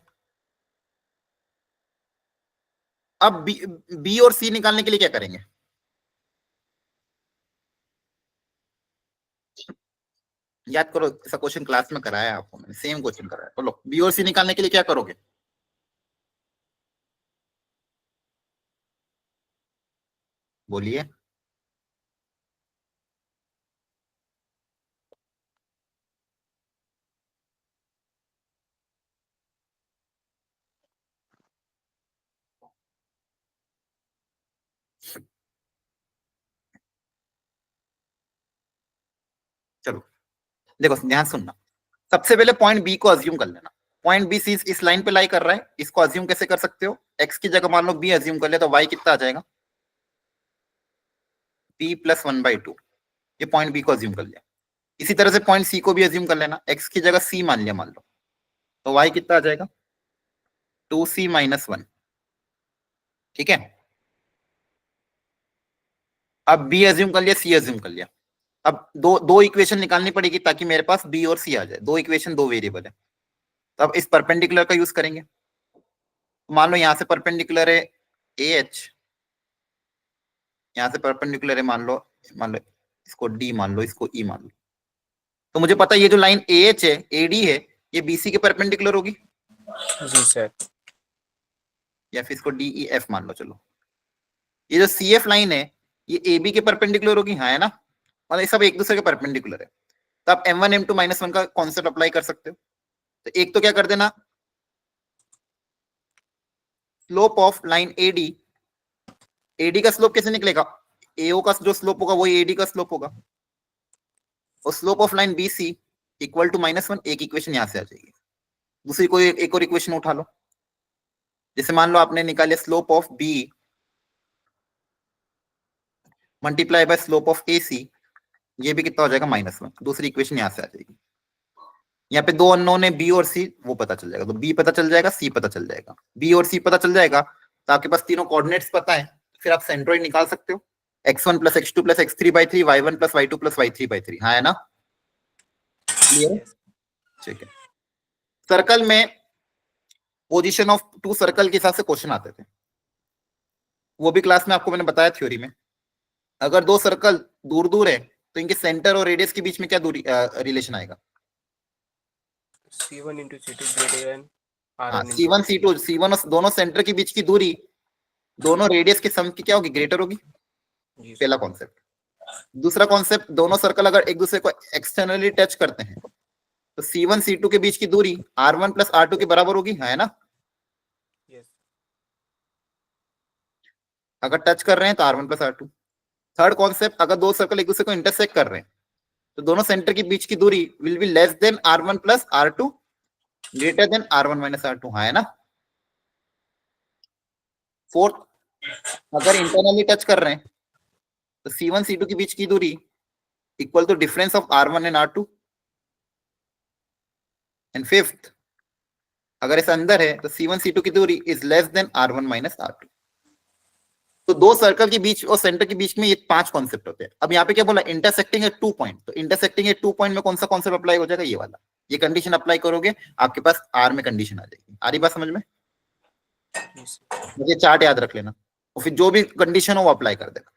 अब बी और सी निकालने के लिए क्या करेंगे? याद करो, ऐसा क्वेश्चन क्लास में कराया आपको मैंने, सेम क्वेश्चन कराया। बोलो बी और सी निकालने के लिए क्या करोगे? बोलिए। चलो देखो ध्यान सुनना। सबसे पहले पॉइंट बी को अज्यूम कर लेना। पॉइंट बी सी इस लाइन पे लाई कर रहा है, इसको अज्यूम कैसे कर सकते हो? एक्स की जगह मान लो बी अज्यूम कर ले तो वाई कितना आ जाएगा? B plus 1/2। ये पॉइंट बी को अज्यूम कर लिया। इसी तरह से पॉइंट सी को भी अज्यूम कर लेना। एक्स की जगह सी मान लिया मान लो, तो वाई कितना आ जाएगा? 2c - 1। ठीक है। अब बी अज्यूम कर लिया, सी अज्यूम कर लिया। अब दो इक्वेशन निकालनी पड़ेगी ताकि मेरे पास बी और सी आ जाए। दो इक्वेशन, दो वेरिएबल है। तो अब इस परपेंडिकुलर का यूज करेंगे। मान लो यहां से परपेंडिकुलर है AH, यहां से परपेंडिकुलर है मान लो इसको D मान लो, इसको E मान लो। तो मुझे पता है ये जो लाइन AH है, AD है, ये BC के परपेंडिकुलर होगी। जी सर। या फिर इसको DEF मान लो। चलो ये जो CF लाइन है ये AB के परपेंडिकुलर होगी, हाँ है ना। मतलब ये सब एक दूसरे के परपेंडिकुलर है। तो आप M1 M2 - 1 का कॉन्सेप्ट अप्लाई कर सकते हो। तो एक तो क्या कर देना, slope of line AD, AD का स्लोप कैसे निकलेगा, एओ का जो स्लोप होगा वही एडी का स्लोप होगा, और slope of line BC equal to -1, एक इक्वेशन यहां से आ जाएगी। दूसरी कोई एक और इक्वेशन उठा लो, जैसे मान लो आपने निकाले slope of B multiply by slope of A C, ये भी कितना हो जाएगा -1, दूसरी इक्वेशन यहां से आ जाएगी। यहाँ पे दो अननोन है बी और सी, वो पता चल जाएगा, तो बी पता चल जाएगा, सी पता चल जाएगा। बी और सी पता चल जाएगा तो आपके पास तीनों कोऑर्डिनेट्स पता है, फिर आप सेंट्रोइड निकाल सकते हो, x1 + x2 + x3/3 y1 + y2 + y3/3। हाँ है ना, क्लियर? ठीक है। सर्कल में पोजीशन ऑफ 2 सर्कल के हिसाब से क्वेश्चन आते थे, वो भी क्लास में आपको मैंने बताया थ्योरी में। अगर 2 सर्कल दूर दूर है तो इनके सेंटर और रेडियस के बीच में क्या दूरी रिलेशन आएगा? C1 into C2 greater than हाँ, R1 into C1 C2, C1 और दोनों सेंटर के बीच की दूरी दोनों रेडियस के सम की क्या होगी, ग्रेटर होगी। जी सर। पहला कॉन्सेप्ट। दूसरा कॉन्सेप्ट, दोनों सर्कल अगर एक दूसरे को एक्सटर्नली टच करते हैं तो C1 C2 के बीच की दूरी R1 + R2 के बराबर होगी, है ना? Yes. अगर टच कर रहे हैं तो R1 + R2। थर्ड कॉन्सेप्ट, अगर दो सर्कल एक दूसरे को इंटरसेक्ट कर रहे हैं तो दोनों सेंटर के बीच की दूरी will be less than R1 + R2 greater than R1 - R2, है ना? फोर्थ, अगर इंटरनली टच कर रहे हैं तो C1 C2 के बीच की दूरी equal to difference of R1 and R2। And fifth, अगर इस अंदर है तो C1 C2 की दूरी is less than R1 - R2। तो दो सर्कल के बीच और सेंटर के बीच में ये 5 कॉन्सेप्ट होते हैं। अब यहाँ पे क्या बोला, इंटरसेक्टिंग एट 2 पॉइंट, तो इंटरसेक्टिंग एट 2 पॉइंट में कौन सा कॉन्सेप्ट अप्लाई हो जाएगा, ये वाला। ये कंडीशन अप्लाई करोगे आपके पास R में कंडीशन आ जाएगी। आ रही बात समझ में? Yes. मुझे चार्ट याद रख लेना और फिर जो भी कंडीशन हो वो अप्लाई कर देना।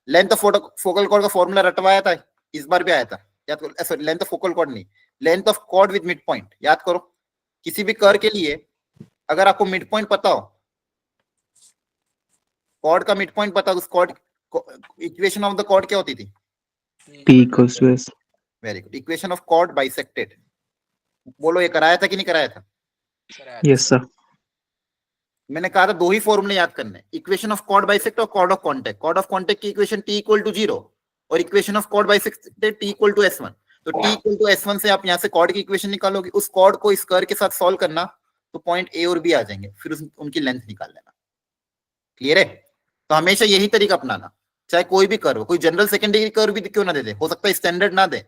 लेंथ ऑफ फोकल कॉर्ड का फॉर्मूला रटवाया था, इस बार भी आया था, याद करो। Sorry, length of focal chord नहीं, length of chord with mid point. याद करो, किसी भी कर्व के लिए अगर आपको मिड पॉइंट पता हो, कॉर्ड का मिड पॉइंट पता हो, उस chord equation of the chord क्या होती थी? T equals to S. Very good. Equation of chord bisected, बोलो ये कराया था कि नहीं कराया था? Yes sir. मैंने कहा था 2 ही फॉर्मूले याद करने, इक्वेशन ऑफ कॉर्ड बाइसेक्ट और chord of contact. Chord of contact की इक्वेशन T = 0 और equation of chord bisected T = S1। तो T = S1 से आप यहाँ से कॉर्ड की इक्वेशन निकालोगे, उस कॉर्ड को इस कर्व के साथ सॉल्व करना तो पॉइंट A और B आ जाएंगे, फिर उनकी लेंथ निकाल लेना। क्लियर है? तो हमेशा यही तरीका अपनाना, चाहे कोई भी कर्व, कोई जनरल सेकेंडरी कर्व भी क्यों ना दे दे, हो सकता है स्टैंडर्ड ना दे,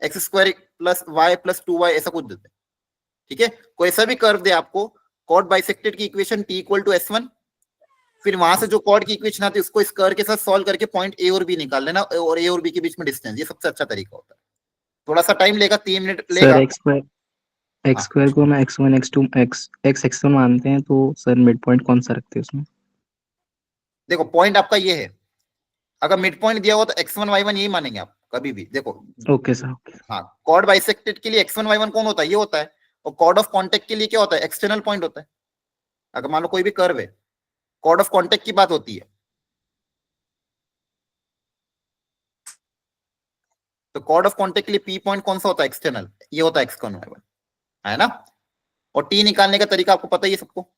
x² + y + 2y ऐसा कुछ दे दे, ठीक है? कोई ऐसा भी कर्व दे आपको, कॉर्ड बाइसेक्टेड की इक्वेशन T = S1, फिर वहां से जो कॉर्ड की इक्वेशन आती है उसको इस कर्व के साथ सॉल्व करके पॉइंट A और B निकाल लेना, और A और B के बीच में डिस्टेंस, ये सबसे अच्छा तरीका होता है। थोड़ा सा टाइम लेगा, 3 मिनट सर लेगा। x स्क्वायर को ना x1 x2 x1 मानते हैं, तो सर मिड पॉइंट कौन सा रखते हैं उसमें? देखो पॉइंट आपका ये है, अगर मिड पॉइंट दिया हुआ तो x1 y1 यही मानेंगे आप कभी भी। देखो ओके सर। हाँ, कॉर्ड बाइसेक्टेड के लिए x1 y1 कौन होता है, ये होता है, और कॉर्ड ऑफ कॉन्टैक्ट के लिए क्या होता है, एक्सटर्नल पॉइंट होता है। अगर मान लो कोई भी कर्व है, कॉर्ड ऑफ कॉन्टैक्ट की बात होती है, तो कॉर्ड ऑफ कॉन्टैक्ट के लिए P पॉइंट कौन सा होता है, एक्सटर्नल, ये होता है x1 y1, है ना? और T निकालने का तरीका आपको पता ही है सबको।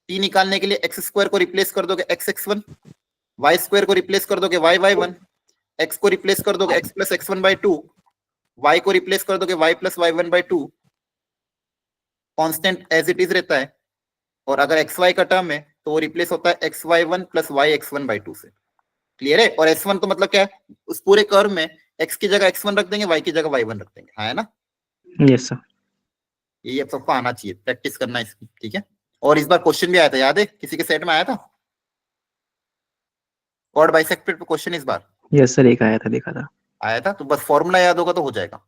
T निकालने के लिए x² को रिप्लेस कर दोगे x(x1), y² को रिप्लेस कर दोगे y(y1), x को रिप्लेस कर दोगे x + x1/2, y को रिप्लेस कर दोगे y + y1/2, constant as it is रहता है। और अगर xy का टर्म है तो वो रिप्लेस होता है xy1 + yx1/2 से। क्लियर है? और S1 तो मतलब क्या है, उस पूरे कर्व में x की जगह x1 रख देंगे, y की जगह y1 रख देंगे, है ना? Yes sir. ये अब सबको आना चाहिए, प्रैक्टिस करना इसकी, ठीक है? और इस बार क्वेश्चन भी आया था, याद है? किसी के सेट में आया था कॉर्ड बाइसेक्टेड पे क्वेश्चन इस बार? यस सर, एक आया था, देखा था। आया था, तो बस फॉर्मूला याद होगा तो हो जाएगा,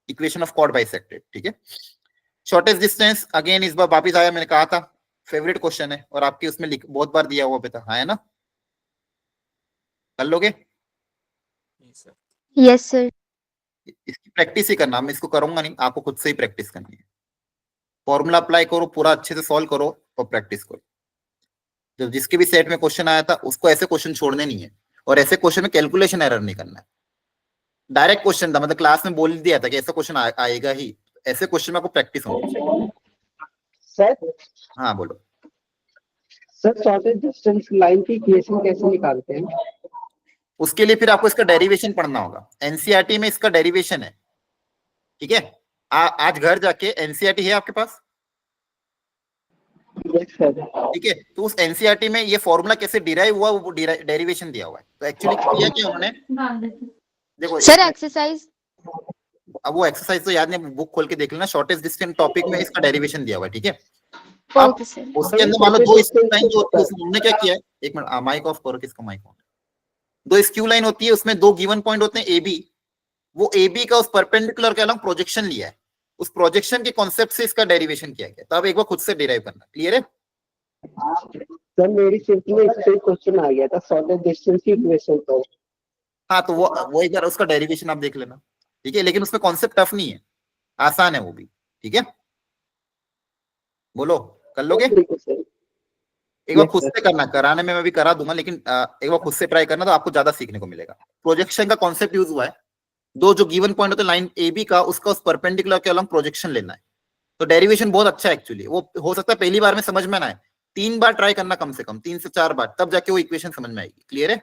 इक्वेशन ऑफ कॉर्ड बाइसेक्टेड, ठीक है? शॉर्टेस्ट डिस्टेंस अगेन इस बार वापिस आया, मैंने कहा था फेवरेट क्वेश्चन है, और आपके उसमें बहुत बार दिया हुआ था, है ना? कर लोगे? Yes sir. इसकी प्रैक्टिस ही करना, मैं इसको करूंगा नहीं, आपको खुद से ही प्रैक्टिस करनी है। फॉर्मूला अप्लाई करो, पूरा अच्छे से सॉल्व करो और प्रैक्टिस करो। जब जिसके भी सेट में क्वेश्चन आया था उसको ऐसे क्वेश्चन छोड़ने नहीं है, और ऐसे क्वेश्चन में कैलकुलेशन एरर नहीं करना है। डायरेक्ट क्वेश्चन था, मतलब क्लास में बोल दिया था कि ऐसा क्वेश्चन आएगा ही, ऐसे क्वेश्चन में आपको प्रैक्टिस होनी चाहिए। सर हाँ बोलो। सर शॉर्टेज डिस्टेंस लाइन की इक्वेशन कैसे निकालते हैं? उसके लिए फिर आपको इसका डेरिवेशन पढ़ना होगा। एनसीईआरटी में इसका डेरिवेशन है, ठीक है। आज घर जाके एनसीईआरटी है आपके पास, यस सर। ठीक है। तो उस एनसीईआरटी में ये फॉर्मूला कैसे डिराइव हुआ वो डेरिवेशन दिया हुआ है। तो एक्चुअली किया क्या उन्होंने, देखो सर एक्सरसाइज, अब वो एक्सरसाइज तो याद नहीं, बुक खोल के देख लेना। शॉर्टेज डिस्टेंस टॉपिक में इसका डेरिवेशन दिया हुआ है, ठीक है। अब ओके सर। उसके अंदर मान लो दो स्क्यू लाइन जो होती है उसमें हमने क्या किया है, एक मिनट माइक ऑफ करो, किसका माइक ऑन। दो स्क्यू लाइन होती है, उसमें दो गिवन पॉइंट होते हैं ए बी, वो ए बी का उस परपेंडिकुलर के अलग प्रोजेक्शन लिया है, उस प्रोजेक्शन के कॉन्सेप्ट से इसका डेरिवेशन किया गया। तो अब एक बार खुद से डिराइव करना, क्लियर है। सर मेरी शिफ्ट में इससे क्वेश्चन आ गया था शॉर्टेज डिस्टेंस की इक्वेशन तो। हाँ तो वो एक बार उसका डेरिवेशन आप देख लेना, ठीक है। लेकिन उसमें कॉन्सेप्ट टफ नहीं है, आसान है वो भी, ठीक है। बोलो कर लोगे। ठीक है सर। एक बार Yes, खुद sir. से करना, कराने में मैं भी करा दूंगा, लेकिन एक बार खुद से ट्राई करना तो आपको ज्यादा सीखने को मिलेगा। प्रोजेक्शन का कॉन्सेप्ट यूज हुआ है, दो जो गिवन पॉइंट होते हैं लाइन ए बी का, उसका उस परपेंडिकुलर के अलग प्रोजेक्शन लेना है। तो डेरिवेशन बहुत अच्छा है एक्चुअली। वो हो सकता है पहली बार में समझ में ना आए, 3 बार ट्राई करना, कम से कम 3 से 4 बार, तब जाके वो इक्वेशन समझ में आएगी। क्लियर है।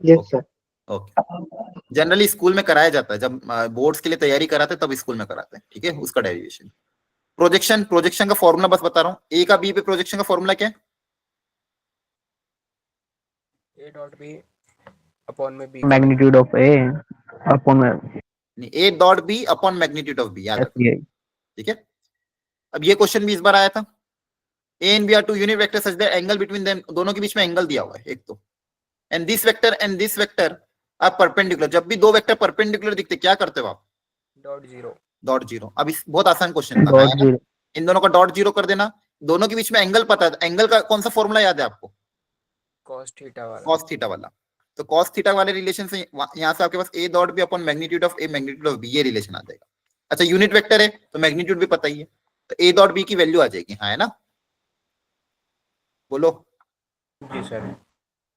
Yes sir. Okay. Generally school में कराया जाता है, जब बोर्ड्स के लिए तैयारी कराते हैं तब स्कूल में कराते हैं, ठीक है। उसका डेरिवेशन, प्रोजेक्शन का फॉर्मूला बस बता रहा हूँ। ए का बी पे प्रोजेक्शन का फॉर्मूला क्या है? ए डॉट बी अपॉन में B, magnitude of A upon नहीं, A dot B upon magnitude of B, याद रखो, में ठीक है। अब ये क्वेश्चन भी इस बार आया था। A and B are two unit vector such that angle between them, दोनों के बीच में एंगल दिया हुआ है एक तो, and this vector are perpendicular. जब भी दो वेक्टर परपेंडिकुलर दिखते क्या करते हो आप? Dot zero. Dot zero. अब इस बहुत आसान क्वेश्चन था, डॉट है ना? जीरो इन दोनों का डॉट जीरो कर देना। दोनों के बीच में एंगल पता है, एंगल का कौन सा फॉर्मूला याद है आपको? कॉस थीटा वाला। कॉस थीटा वाला। तो कॉस थीटा वाले रिलेशन से यहाँ से आपके पास A dot B upon magnitude of A magnitude of B, ये रिलेशन आ जाएगा। अच्छा यूनिट वेक्टर है तो मैग्नीट्यूड भी पता ही है, तो ए डॉट बी की वैल्यू आ जाएगी, हाँ है ना। बोलो। जी सर।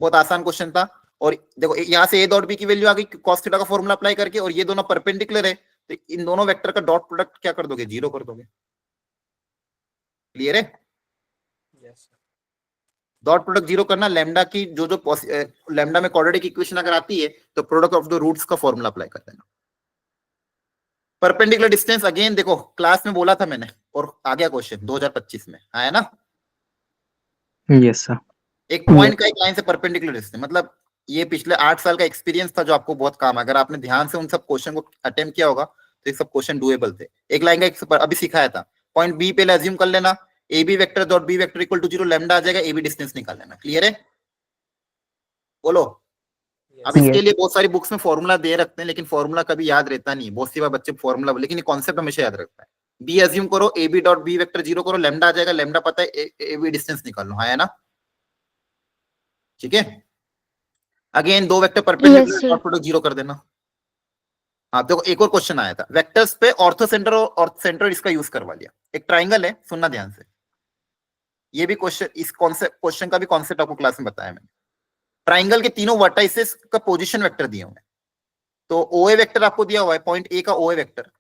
बहुत आसान क्वेश्चन था। और देखो यहाँ से ए डॉट बी की वैल्यू आ गई कॉस थीटा का फॉर्मूला अप्लाई करके, और ये दोनों परपेंडिकुलर है, तो इन दोनों वेक्टर का डॉट प्रोडक्ट क्या कर दोगे? जीरो कर दोगे। क्लियर है। Yes sir. Dot product zero करना, लैम्डा की जो लैम्डा में क्वाड्रेटिक इक्वेशन अगर आती है तो प्रोडक्ट ऑफ द रूट्स का फॉर्मूला अप्लाई कर देना। परपेंडिकुलर डिस्टेंस अगेन देखो क्लास में बोला था मैंने, और आ गया क्वेश्चन 2025 में, है ना। Yes sir. एक पॉइंट का एक लाइन से परपेंडिकुलर डिस्टेंस, मतलब ये पिछले 8 साल का एक्सपीरियंस था जो आपको बहुत काम, अगर आपने ध्यान से उन सब क्वेश्चन को अटेम्प्ट किया होगा तो ये सब क्वेश्चन डुएबल थे। एक लाइन का अभी सिखाया था, पॉइंट बी पे अज्यूम कर लेना A B vector dot B vector equal to 0, lambda आ जाएगा, ए बी डिस्टेंस निकाल लेना। क्लियर है। बोलो। अब इसके लिए बहुत सारी बुक्स में फॉर्मूला दे रखते हैं, लेकिन फॉर्मूला कभी याद रहता नहीं, बहुत सी बार बच्चे फॉर्मूला, लेकिन ये कॉन्सेप्ट हमेशा याद रखता है। बी अज्यूम करो, A B dot B vector 0 करो, लैम्डा आ जाएगा, लैम्डा पता है, ए बी डिस्टेंस निकाल लो, है ना। ठीक है। अगेन दो वेक्टर परपेंडिकुलर, डॉट प्रोडक्ट 0 कर देना। हाँ देखो एक और क्वेश्चन आया था, वेक्टर्स पे ऑर्थो सेंटर और सेंटर इसका यूज करवा लिया। एक ट्राइंगल है, सुनना ध्यान से, ये भी क्वेश्चन, इस कॉन्सेप्ट क्वेश्चन का भी कॉन्सेप्ट आपको क्लास में बताया मैंने। ट्राइंगल के तीनों वर्टाइसेस का पोजीशन वेक्टर दिए हुए हैं। तो ओए वेक्टर आपको दिया हुआ है, पॉइंट ए का ओए वेक्टर,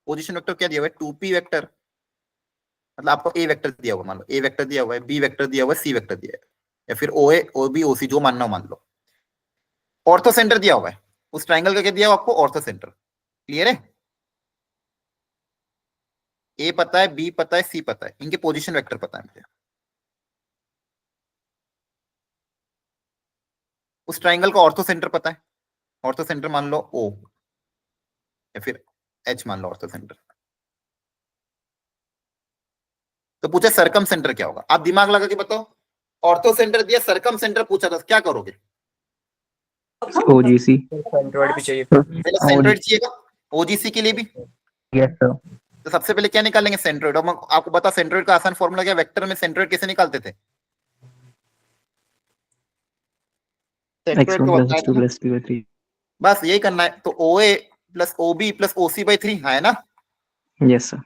पोजीशन वेक्टर क्या दिया हुआ है? 2p वेक्टर, मतलब आपको ए वेक्टर दिया हुआ, मान लो ए वेक्टर दिया हुआ है, बी वेक्टर दिया हुआ है, सी वेक्टर दिया है, या फिर ओए ओ बी ओ सी जो मानना हो मान लो। ऑर्थो सेंटर दिया हुआ है, उस ट्राइंगल का क्या दिया हुआ आपको? Ortho centre. क्लियर है। ए पता है, बी पता है, सी पता है, इनके पोजीशन वेक्टर पता है मुझे। उस ट्राइंगल का ऑर्थो सेंटर पता है, ऑर्थो सेंटर मान लो ओ या फिर एच मान लो ऑर्थो सेंटर। तो पूछा सरकम सेंटर क्या होगा, आप दिमाग लगा के बताओ। ऑर्थो सेंटर दिया, सरकम सेंटर पूछा था, क्या करोगे? ओजीसी। सेंट्रोइड भी चाहिए। पहले सेंट्रोइड चाहिएगा, ओजीसी के लिए भी। Yes sir. तो सबसे पहले क्या निकालेंगे? सेंट्रोइड। और आपको बता सेंट्रोइड का आसान फॉर्मूला क्या? वेक्टर में सेंट्रोइड कैसे निकालते थे? सेंट्रोइड को x1 + बताया x2 था, + p/3। बस यही करना है। तो OA plus OB plus OC/3 है ना। Yes sir.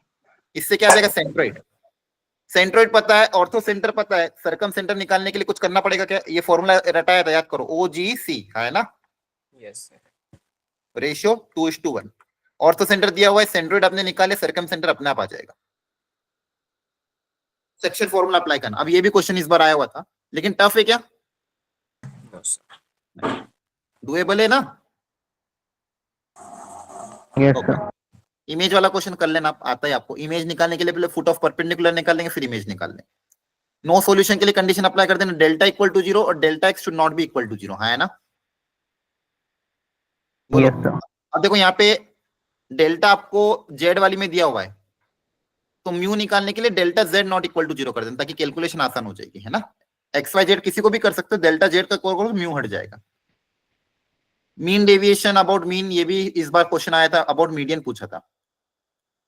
इससे क्या आ जाएगा? सेंट्रोइड। सेंट्रोइड पता है, ऑर्थो सेंटर पता है, सरकम सेंटर निकालने के लिए कुछ करना पड़ेगा क्या? ये फॉर्मूला रटाया था, याद करो, OGC है ना, yes sir. Ratio 2:1। Ortho centre दिया हुआ है, सेंट्रोइड आपने निकाले, सर्कम सेंटर अपने आप आ जाएगा। सेक्शन फॉर्मूला अप्लाई करना। अब ये भी क्वेश्चन इस बार आया हुआ था, लेकिन टफ है क्या? No sir. डुएबल है ना? Yes okay, sir. इमेज वाला क्वेश्चन कर लेना, आता है आपको। इमेज निकालने के लिए पहले फुट ऑफ परपेंडिकुलर निकालेंगे, फिर इमेज निकाल लेंगे। नो सॉल्यूशन के लिए कंडीशन अप्लाई कर देना, डेल्टा इक्वल टू 0 और delta x should not be equal to 0, है ना? बोलो। Yes sir. अब देखो यहाँ पे डेल्टा आपको जेड वाली में दिया हुआ है, तो म्यू निकालने के लिए delta z not equal to 0 कर देना, ताकि कैलकुलेशन आसान हो जाएगी, है ना? एक्स वाई जेड किसी को भी कर सकते हो, डेल्टा जेड का करो म्यू हट जाएगा। मीन डेविएशन अबाउट मीन, ये भी इस बार क्वेश्चन आया था, अबाउट मीडियन पूछा था।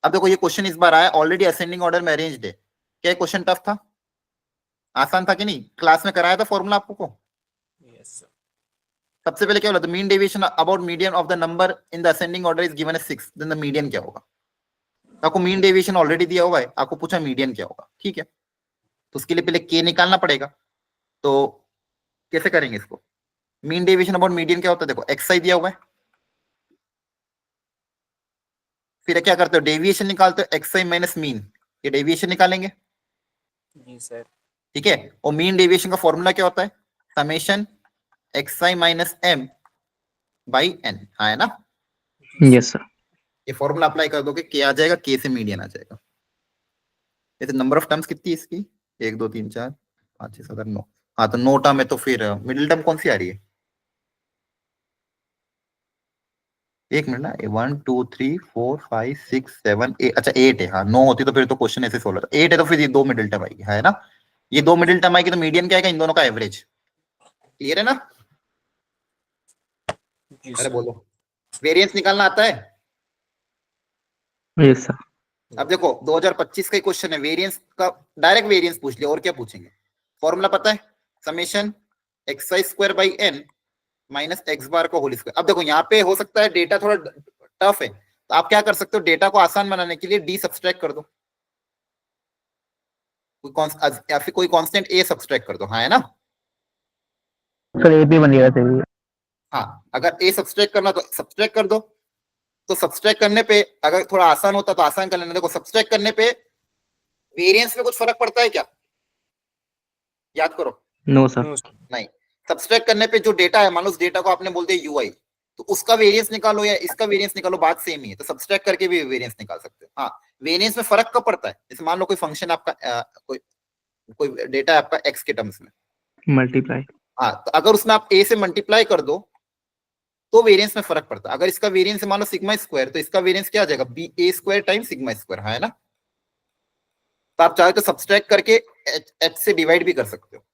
अब देखो ये क्वेश्चन इस बार आया, ऑलरेडी असेंडिंग ऑर्डर में अरेंज्ड है। क्या क्वेश्चन टफ था? आसान था कि नहीं? क्लास में कराया था फॉर्मूला आपको। Yes sir. सबसे पहले क्या बोला था? Mean deviation about median of the number in the ascending order is given as 6, then the median क्या होगा? आपको मीन डेविएशन ऑलरेडी दिया हुआ है, आपको पूछा मीडियन क्या होगा, ठीक है? तो उसके लिए पहले के निकालना पड़ेगा, तो कैसे करेंगे इसको? मीन डेविएशन अबाउट मीडियन क्या होता है? देखो एक्स आई दिया हुआ है, फिर क्या करते हो? डेविएशन निकालते हो, एक्स आई माइनस मीन, ये डेविएशन निकालेंगे, जी सर। ठीक है? और मीन डेविएशन का फॉर्मूला क्या होता है? Summation x i minus m by n, है ना? Yes sir. ये फॉर्मूला अप्लाई कर दोगे, के आ जाएगा, के से मीडियन आ जाएगा। जैसे नंबर ऑफ टर्म्स कितनी है इसकी? 1 2 3 4 5 6 7 8 9। हाँ, तो 9 टर्म है, तो फिर मिडिल टर्म कौन सी आ रही है? एक मिनट ना, 1 2 3 4 5 6 7 8, अच्छा 8 है। हाँ, 9 होती तो फिर तो क्वेश्चन ऐसे सोल्व होता। 8 है तो फिर ये 2 मिडिल टर्म आएगी, है ना? ये 2 मिडिल टर्म आएगी, तो मीडियन क्या आएगा? इन दोनों का एवरेज। क्लियर है ना? जी अरे सर। बोलो, वेरिएंस निकालना आता है? Yes sir. अब देखो 2025 का क्वेश्चन है, वेरिएंस का डायरेक्ट वेरिएंस पूछ लिया, और क्या पूछेंगे? फॉर्मूला पता है? Summation x i square by n minus x bar का होल स्क्वायर। अब देखो यहाँ पे हो सकता है डेटा थोड़ा टफ है, तो आप क्या कर सकते हो? डेटा को आसान बनाने के लिए डी सब्सट्रैक्ट कर दो, या फिर कोई कांस्टेंट ए सब्सट्रैक्ट कर दो, हाँ, है ना? सर ए भी बनेगा सही। हाँ, अगर ए सब्सट्रैक्ट करना तो सब्सट्रैक्ट कर दो। तो सब्सट्रैक्ट करने पे अगर थोड़ा आसान होता तो आसान कर लेना। देखो सब्सट्रैक्ट करने पे वेरिएंस में कुछ फर्क पड़ता है क्या? याद करो। No sir. No sir. नहीं, सब्सट्रैक्ट करने पे जो डेटा है, मान लो उस डेटा को आपने बोल दिया यूआई, तो उसका वेरिएंस निकालो या इसका वेरिएंस निकालो, बात सेम ही है। तो सब्सट्रैक्ट करके भी वेरिएंस निकाल सकते हो। हाँ, वेरिएंस में फर्क कब पड़ता है? जैसे मान लो कोई फंक्शन आपका कोई डेटा है आपका एक्स के टर्म्स में, मल्टीप्लाई। हाँ, तो अगर उसमें आप ए से मल्टीप्लाई कर दो तो वेरिएंस में फर्क पड़ता है। अगर इसका वेरिएंस मान लो सिग्मा स्क्वायर, तो इसका वेरिएंस क्या आ जाएगा? बी ए स्क्वायर टाइम सिग्मा स्क्वायर, है ना? तो आप चाहे तो सब्सट्रैक्ट करके एच से डिवाइड भी कर सकते हो।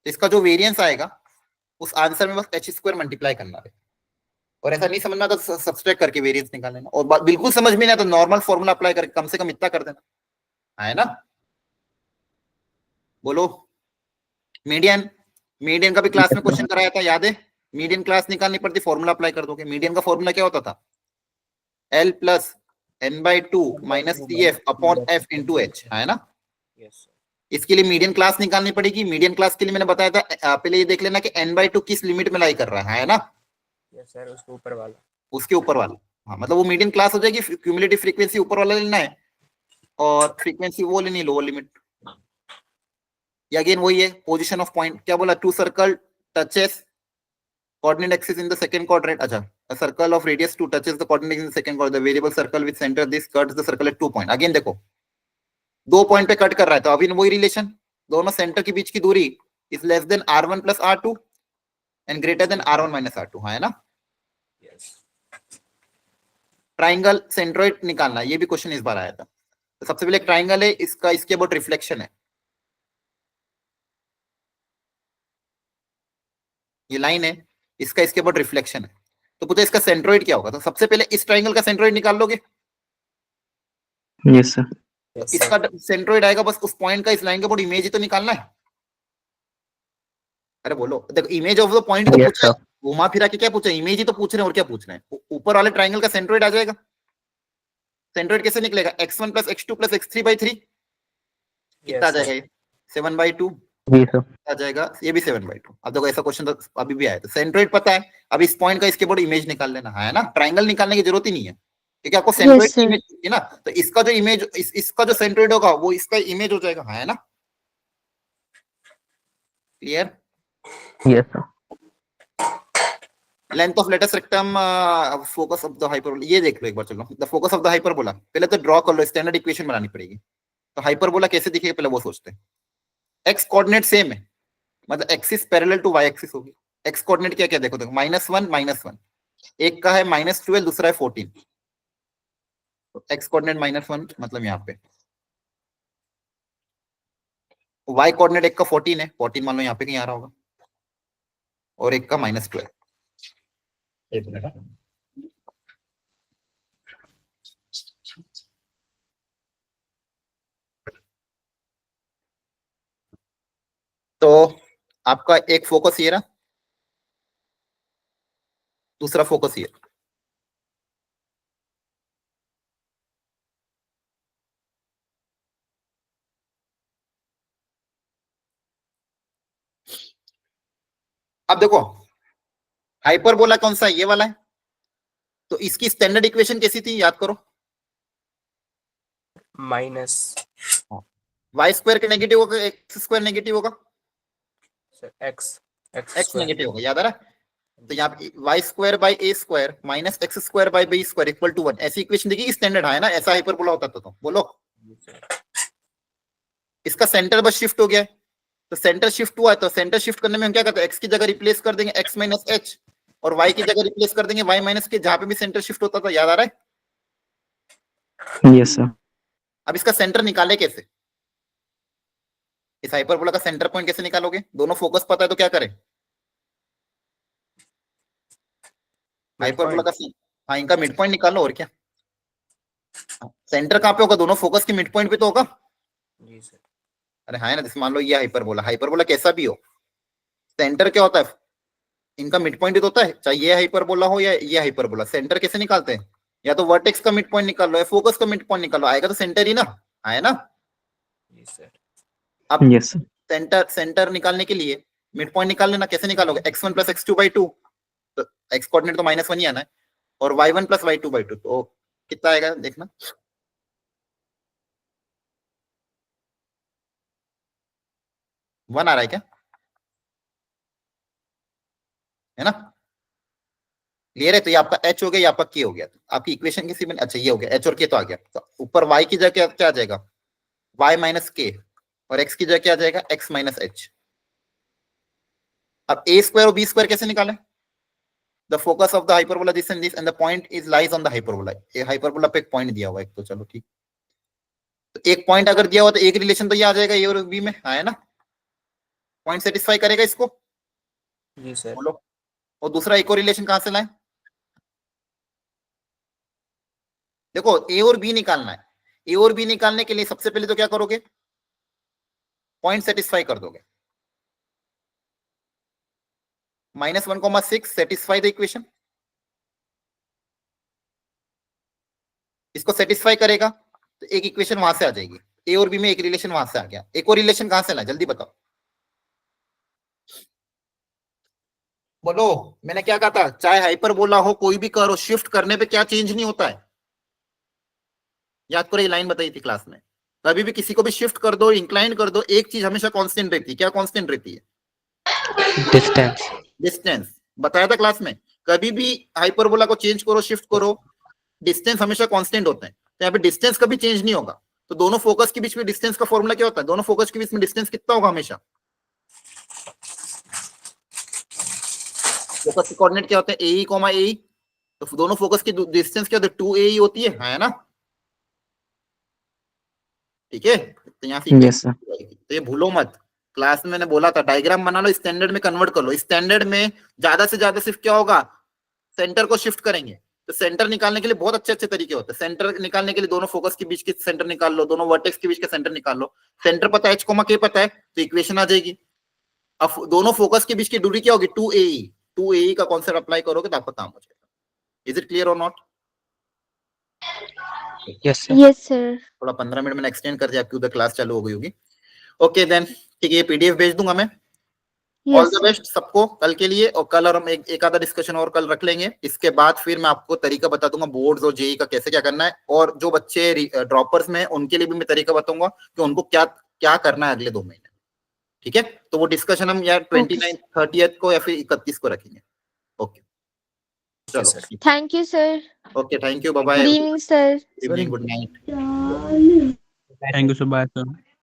इसका जो वेरिएंस आएगा उस आंसर में बस एच स्क्वायर मल्टीप्लाई करना है। और ऐसा नहीं समझना तो सब्सट्रैक्ट करके वेरिएंस निकाल लेना। और बिल्कुल समझ में नहीं आता तो नॉर्मल फॉर्मूला अप्लाई करके कम से कम इतना कर देना, है ना? बोलो। मीडियन, मीडियन का भी क्लास में क्वेश्चन कराया था, याद है? मीडियन क्लास निकालनी पड़ती, फॉर्मूला अप्लाई कर दोगे। मीडियन का फॉर्मूला क्या होता था? L plus N by 2 minus C F upon F into H, है ना? Yes sir. इसके लिए मीडियन क्लास निकालनी पड़ेगी। मीडियन क्लास के लिए मैंने बताया था, पहले ये देख लेना कि n बाई 2 किस लिमिट में लाई कर रहा है ना? यस सर, उसके ऊपर वाला। उसके ऊपर वाला, हाँ, मतलब वो मीडियन क्लास हो जाएगी। क्यूमुलेटिव फ्रीक्वेंसी ऊपर वाला लेना है और फ्रीक्वेंसी वो लेनी है, लोअर लिमिट। या अगेन वही है, पोजीशन ऑफ पॉइंट। क्या बोला? Two circle touches coordinate axis in the second quadrant. अच्छा, a circle of radius 2 touches the coordinate in the second quadrant. The variable circle with center this cuts the circle at 2 point. Again देखो 2 point पे cut कर रहा है, तो अभी वही relation, दोनों सेंटर के बीच की दूरी is less than r1 plus r2 and greater than r1 minus r2, है ना? यस। ट्राइंगल सेंट्रोइड निकालना, ये भी क्वेश्चन इस बार आया था। तो सबसे पहले ट्राइंगल है, इसका इसके अबाउट रिफ्लेक्शन है, ये लाइन है, इसका इसके ऊपर रिफ्लेक्शन है। तो पूछा इसका सेंट्रोइड क्या होगा? तो सबसे पहले इस ट्राइंगल का सेंट्रोइड निकाल लोगे। Yes sir. इसका सेंट्रोइड आएगा, बस उस पॉइंट का इस लाइन के ऊपर इमेज ही तो निकालना है। अरे बोलो, देखो इमेज ऑफ द पॉइंट तो Yes, पूछा है, sir. घुमा फिरा के क्या पूछा? इमेज ही तो पूछ रहे हैं, और क्या पूछ रहे हैं? ऊपर वाले ट्राइंगल का सेंट्रोइड आ जाएगा। सेंट्रोइड कैसे निकलेगा? x1 plus x2 plus x3 by 3 कितना आ जाएगा? ये 7/2 जी सर। आ जाएगा ये भी 7/2। अब देखो ऐसा क्वेश्चन तो अभी भी आया, तो सेंट्रोइड पता है, अब इस पॉइंट का इसके बोर्ड इमेज निकाल लेना है ना, ट्रायंगल निकालने की जरूरत ही नहीं है, क्योंकि आपको सेंट्रोइड की sir. इमेज चाहिए ना, तो इसका जो इमेज इसका जो सेंट्रोइड होगा वो इसका इमेज हो जाएगा, है ना? Clear? Yes sir. Length of latus rectum, focus of the hyperbola, ये देख लो एक बार, चलो the focus of the hyperbola पहले तो ड्रॉ कर लो, स्टैंडर्ड इक्वेशन बनानी पड़ेगी। तो हाइपरबोला कैसे दिखेगा पहले वो सोचते हैं। एक्स कोऑर्डिनेट सेम है, मतलब axis parallel to y axis होगी। एक्स कोऑर्डिनेट क्या क्या देखो, देखो -1 एक का है -12, दूसरा है 14, तो एक्स कोऑर्डिनेट -1 मतलब यहाँ पे, वाई कोऑर्डिनेट एक का 14 है, 14 मान लो यहाँ पे कहीं आ रहा होगा, और एक का -12। एक मिनट, तो आपका एक फोकस ये रहा, दूसरा फोकस ये, अब देखो हाइपरबोला कौन सा है, ये वाला है, तो इसकी स्टैंडर्ड इक्वेशन कैसी थी याद करो, माइनस वाई स्क्वायर के नेगेटिव होगा, एक्स स्क्वायर नेगेटिव होगा, एक्स एक्स नेगेटिव होगा, याद आ रहा है? तो यहाँ पे y square by a square minus x square by b square equal to 1, ऐसी इक्वेशन देखिए, स्टैंडर्ड है ना, ऐसा हाइपरबोला होता तो बोलो। इसका सेंटर बस शिफ्ट हो गया है, तो सेंटर शिफ्ट हुआ है, तो सेंटर शिफ्ट करने में हम क्या करते हैं, एक्स की जगह रिप्लेस कर देंगे एक्स माइनस एच, और वाई की जगह रिप्लेस कर देंगे वाई माइनस के, जहां पे भी सेंटर शिफ्ट होता था, याद आ रहा है? Yes sir. अब इसका सेंटर निकाले कैसे, इस हाइपरबोला का सेंटर पॉइंट कैसे निकालोगे, दोनों फोकस पता है तो क्या करें, हाइपरबोला का हाँ इनका मिड पॉइंट निकालो, और क्या, सेंटर कहाँ पे होगा, दोनों फोकस के मिड पॉइंट पे तो होगा। जी सर। अरे हाँ है ना, जैसे मान लो ये हाइपरबोला, हाइपरबोला कैसा भी हो, सेंटर क्या होता है, इनका मिड पॉइंट होता है, चाहे ये हाइपरबोला हो या ये हाइपरबोला, सेंटर कैसे निकालते हैं, या तो वर्टेक्स का मिड पॉइंट निकाल लो या फोकस का मिड पॉइंट निकाल लो, आएगा तो सेंटर ही ना, आए ना। जी सर। अब यस सर। सेंटर निकालने के लिए मिड पॉइंट निकाल लेना, कैसे निकालोगे, x1 प्लस x2/2, तो एक्स कोऑर्डिनेट तो -1 ही आना है, और y1 प्लस y2/2, तो कितना आएगा देखना, वन आ रहा है क्या, है ना? क्लियर है? तो ये आपका h हो गया, ये आपका k हो गया, तो आपकी इक्वेशन किसी में, अच्छा ये हो गया h और k तो आ गया, तो ऊपर y की जगह क्या आ जाएगा, y माइनस k, और x की जगह क्या आ जाएगा, x माइनस h। अब a स्क्वायर और b स्क्वायर कैसे निकालें, the focus of the hyperbola this and this and the point is lies on the hyperbola, ये हाइपरबोला पे एक पॉइंट दिया हुआ है, तो चलो ठीक, तो एक पॉइंट अगर दिया हुआ तो एक रिलेशन तो ये आ जाएगा a और b में, है ना, पॉइंट सेटिस्फाई करेगा इसको, जी सर। बोलो। और दूसरा एक और रिलेशन कहां से लाए, देखो ए और बी निकालना है, ए और बी निकालने के लिए सबसे पहले तो क्या करोगे, पॉइंट सेटिस्फाई कर दोगे, -1,6 सेटिस्फाई द इक्वेशन, इसको सेटिस्फाई करेगा तो एक इक्वेशन वहां से आ जाएगी, ए और बी में एक रिलेशन वहां से आ गया, एक और रिलेशन कहां से लाए जल्दी बताओ, बोलो। मैंने क्या कहा था, चाहे हाइपरबोला हो कोई भी करो, शिफ्ट करने पे क्या चेंज नहीं होता है, याद करो ये लाइन बताई थी क्लास में, कभी भी किसी को भी शिफ्ट कर दो, इंक्लाइन कर दो, एक चीज हमेशा कांस्टेंट रहती है, क्या कांस्टेंट रहती है, डिस्टेंस। डिस्टेंस, बताया था क्लास में, कभी भी हाइपरबोला को चेंज करो, शिफ्ट करो, डिस्टेंस हमेशा कांस्टेंट होता है, तो यहाँ पे डिस्टेंस कभी चेंज नहीं होगा, तो दोनों फोकस के बीच में डिस्टेंस का फॉर्मूला क्या होता है, दोनों फोकस के बीच में डिस्टेंस कितना होगा हमेशा, फोकस के कोऑर्डिनेट क्या होते हैं, AE, AE, तो दोनों फोकस की डिस्टेंस क्या होती है, 2AE होती है ना, ठीक है, तो यहाँ से यस सर। तो ये भूलो मत, क्लास में मैंने बोला था डायग्राम बना लो, स्टैंडर्ड में कन्वर्ट कर लो, स्टैंडर्ड में ज्यादा से ज्यादा सिर्फ क्या होगा, सेंटर को शिफ्ट करेंगे, तो सेंटर निकालने के लिए बहुत अच्छे अच्छे तरीके होते हैं, सेंटर निकालने के लिए दोनों फोकस के बीच के सेंटर निकाल लो, दोनों वर्टेक्स के बीच के सेंटर निकाल लो, सेंटर पता है h, k पता है, तो इक्वेशन आ जाएगी, अब दोनों फोकस के बीच की दूरी क्या होगी, 2AE, 2AE का कॉन्सेप्ट अप्लाई करोगे तो आपका काम हो जाएगा, इज इट क्लियर और not? Yes sir. Yes, sir. थोड़ा 15 मिनट में एक्सटेंड कर दिया, आपकी उधर क्लास चालू हो गई होगी, ओके देन ठीक है, ये पीडीएफ भेज दूंगा मैं। ऑल यस द बेस्ट सबको कल के लिए, और कल और हम एक आधा डिस्कशन और कल रख लेंगे। इसके बाद फिर मैं आपको तरीका बता दूंगा बोर्ड्स और जेई का कैसे क्या करना है, और जो बच्चे ड्रॉपर्स में हैं उनके लिए भी मैं तरीका बताऊंगा कि उनको क्या क्या करना है अगले 2 महीने। ठीक है, तो वो डिस्कशन हम यार 29 30th को या फिर 31 को रखेंगे। ओके चलो, sir. Thank you sir. Okay, thank you, bye bye, good evening sir. Good evening, good night. Thank you sir, bye sir.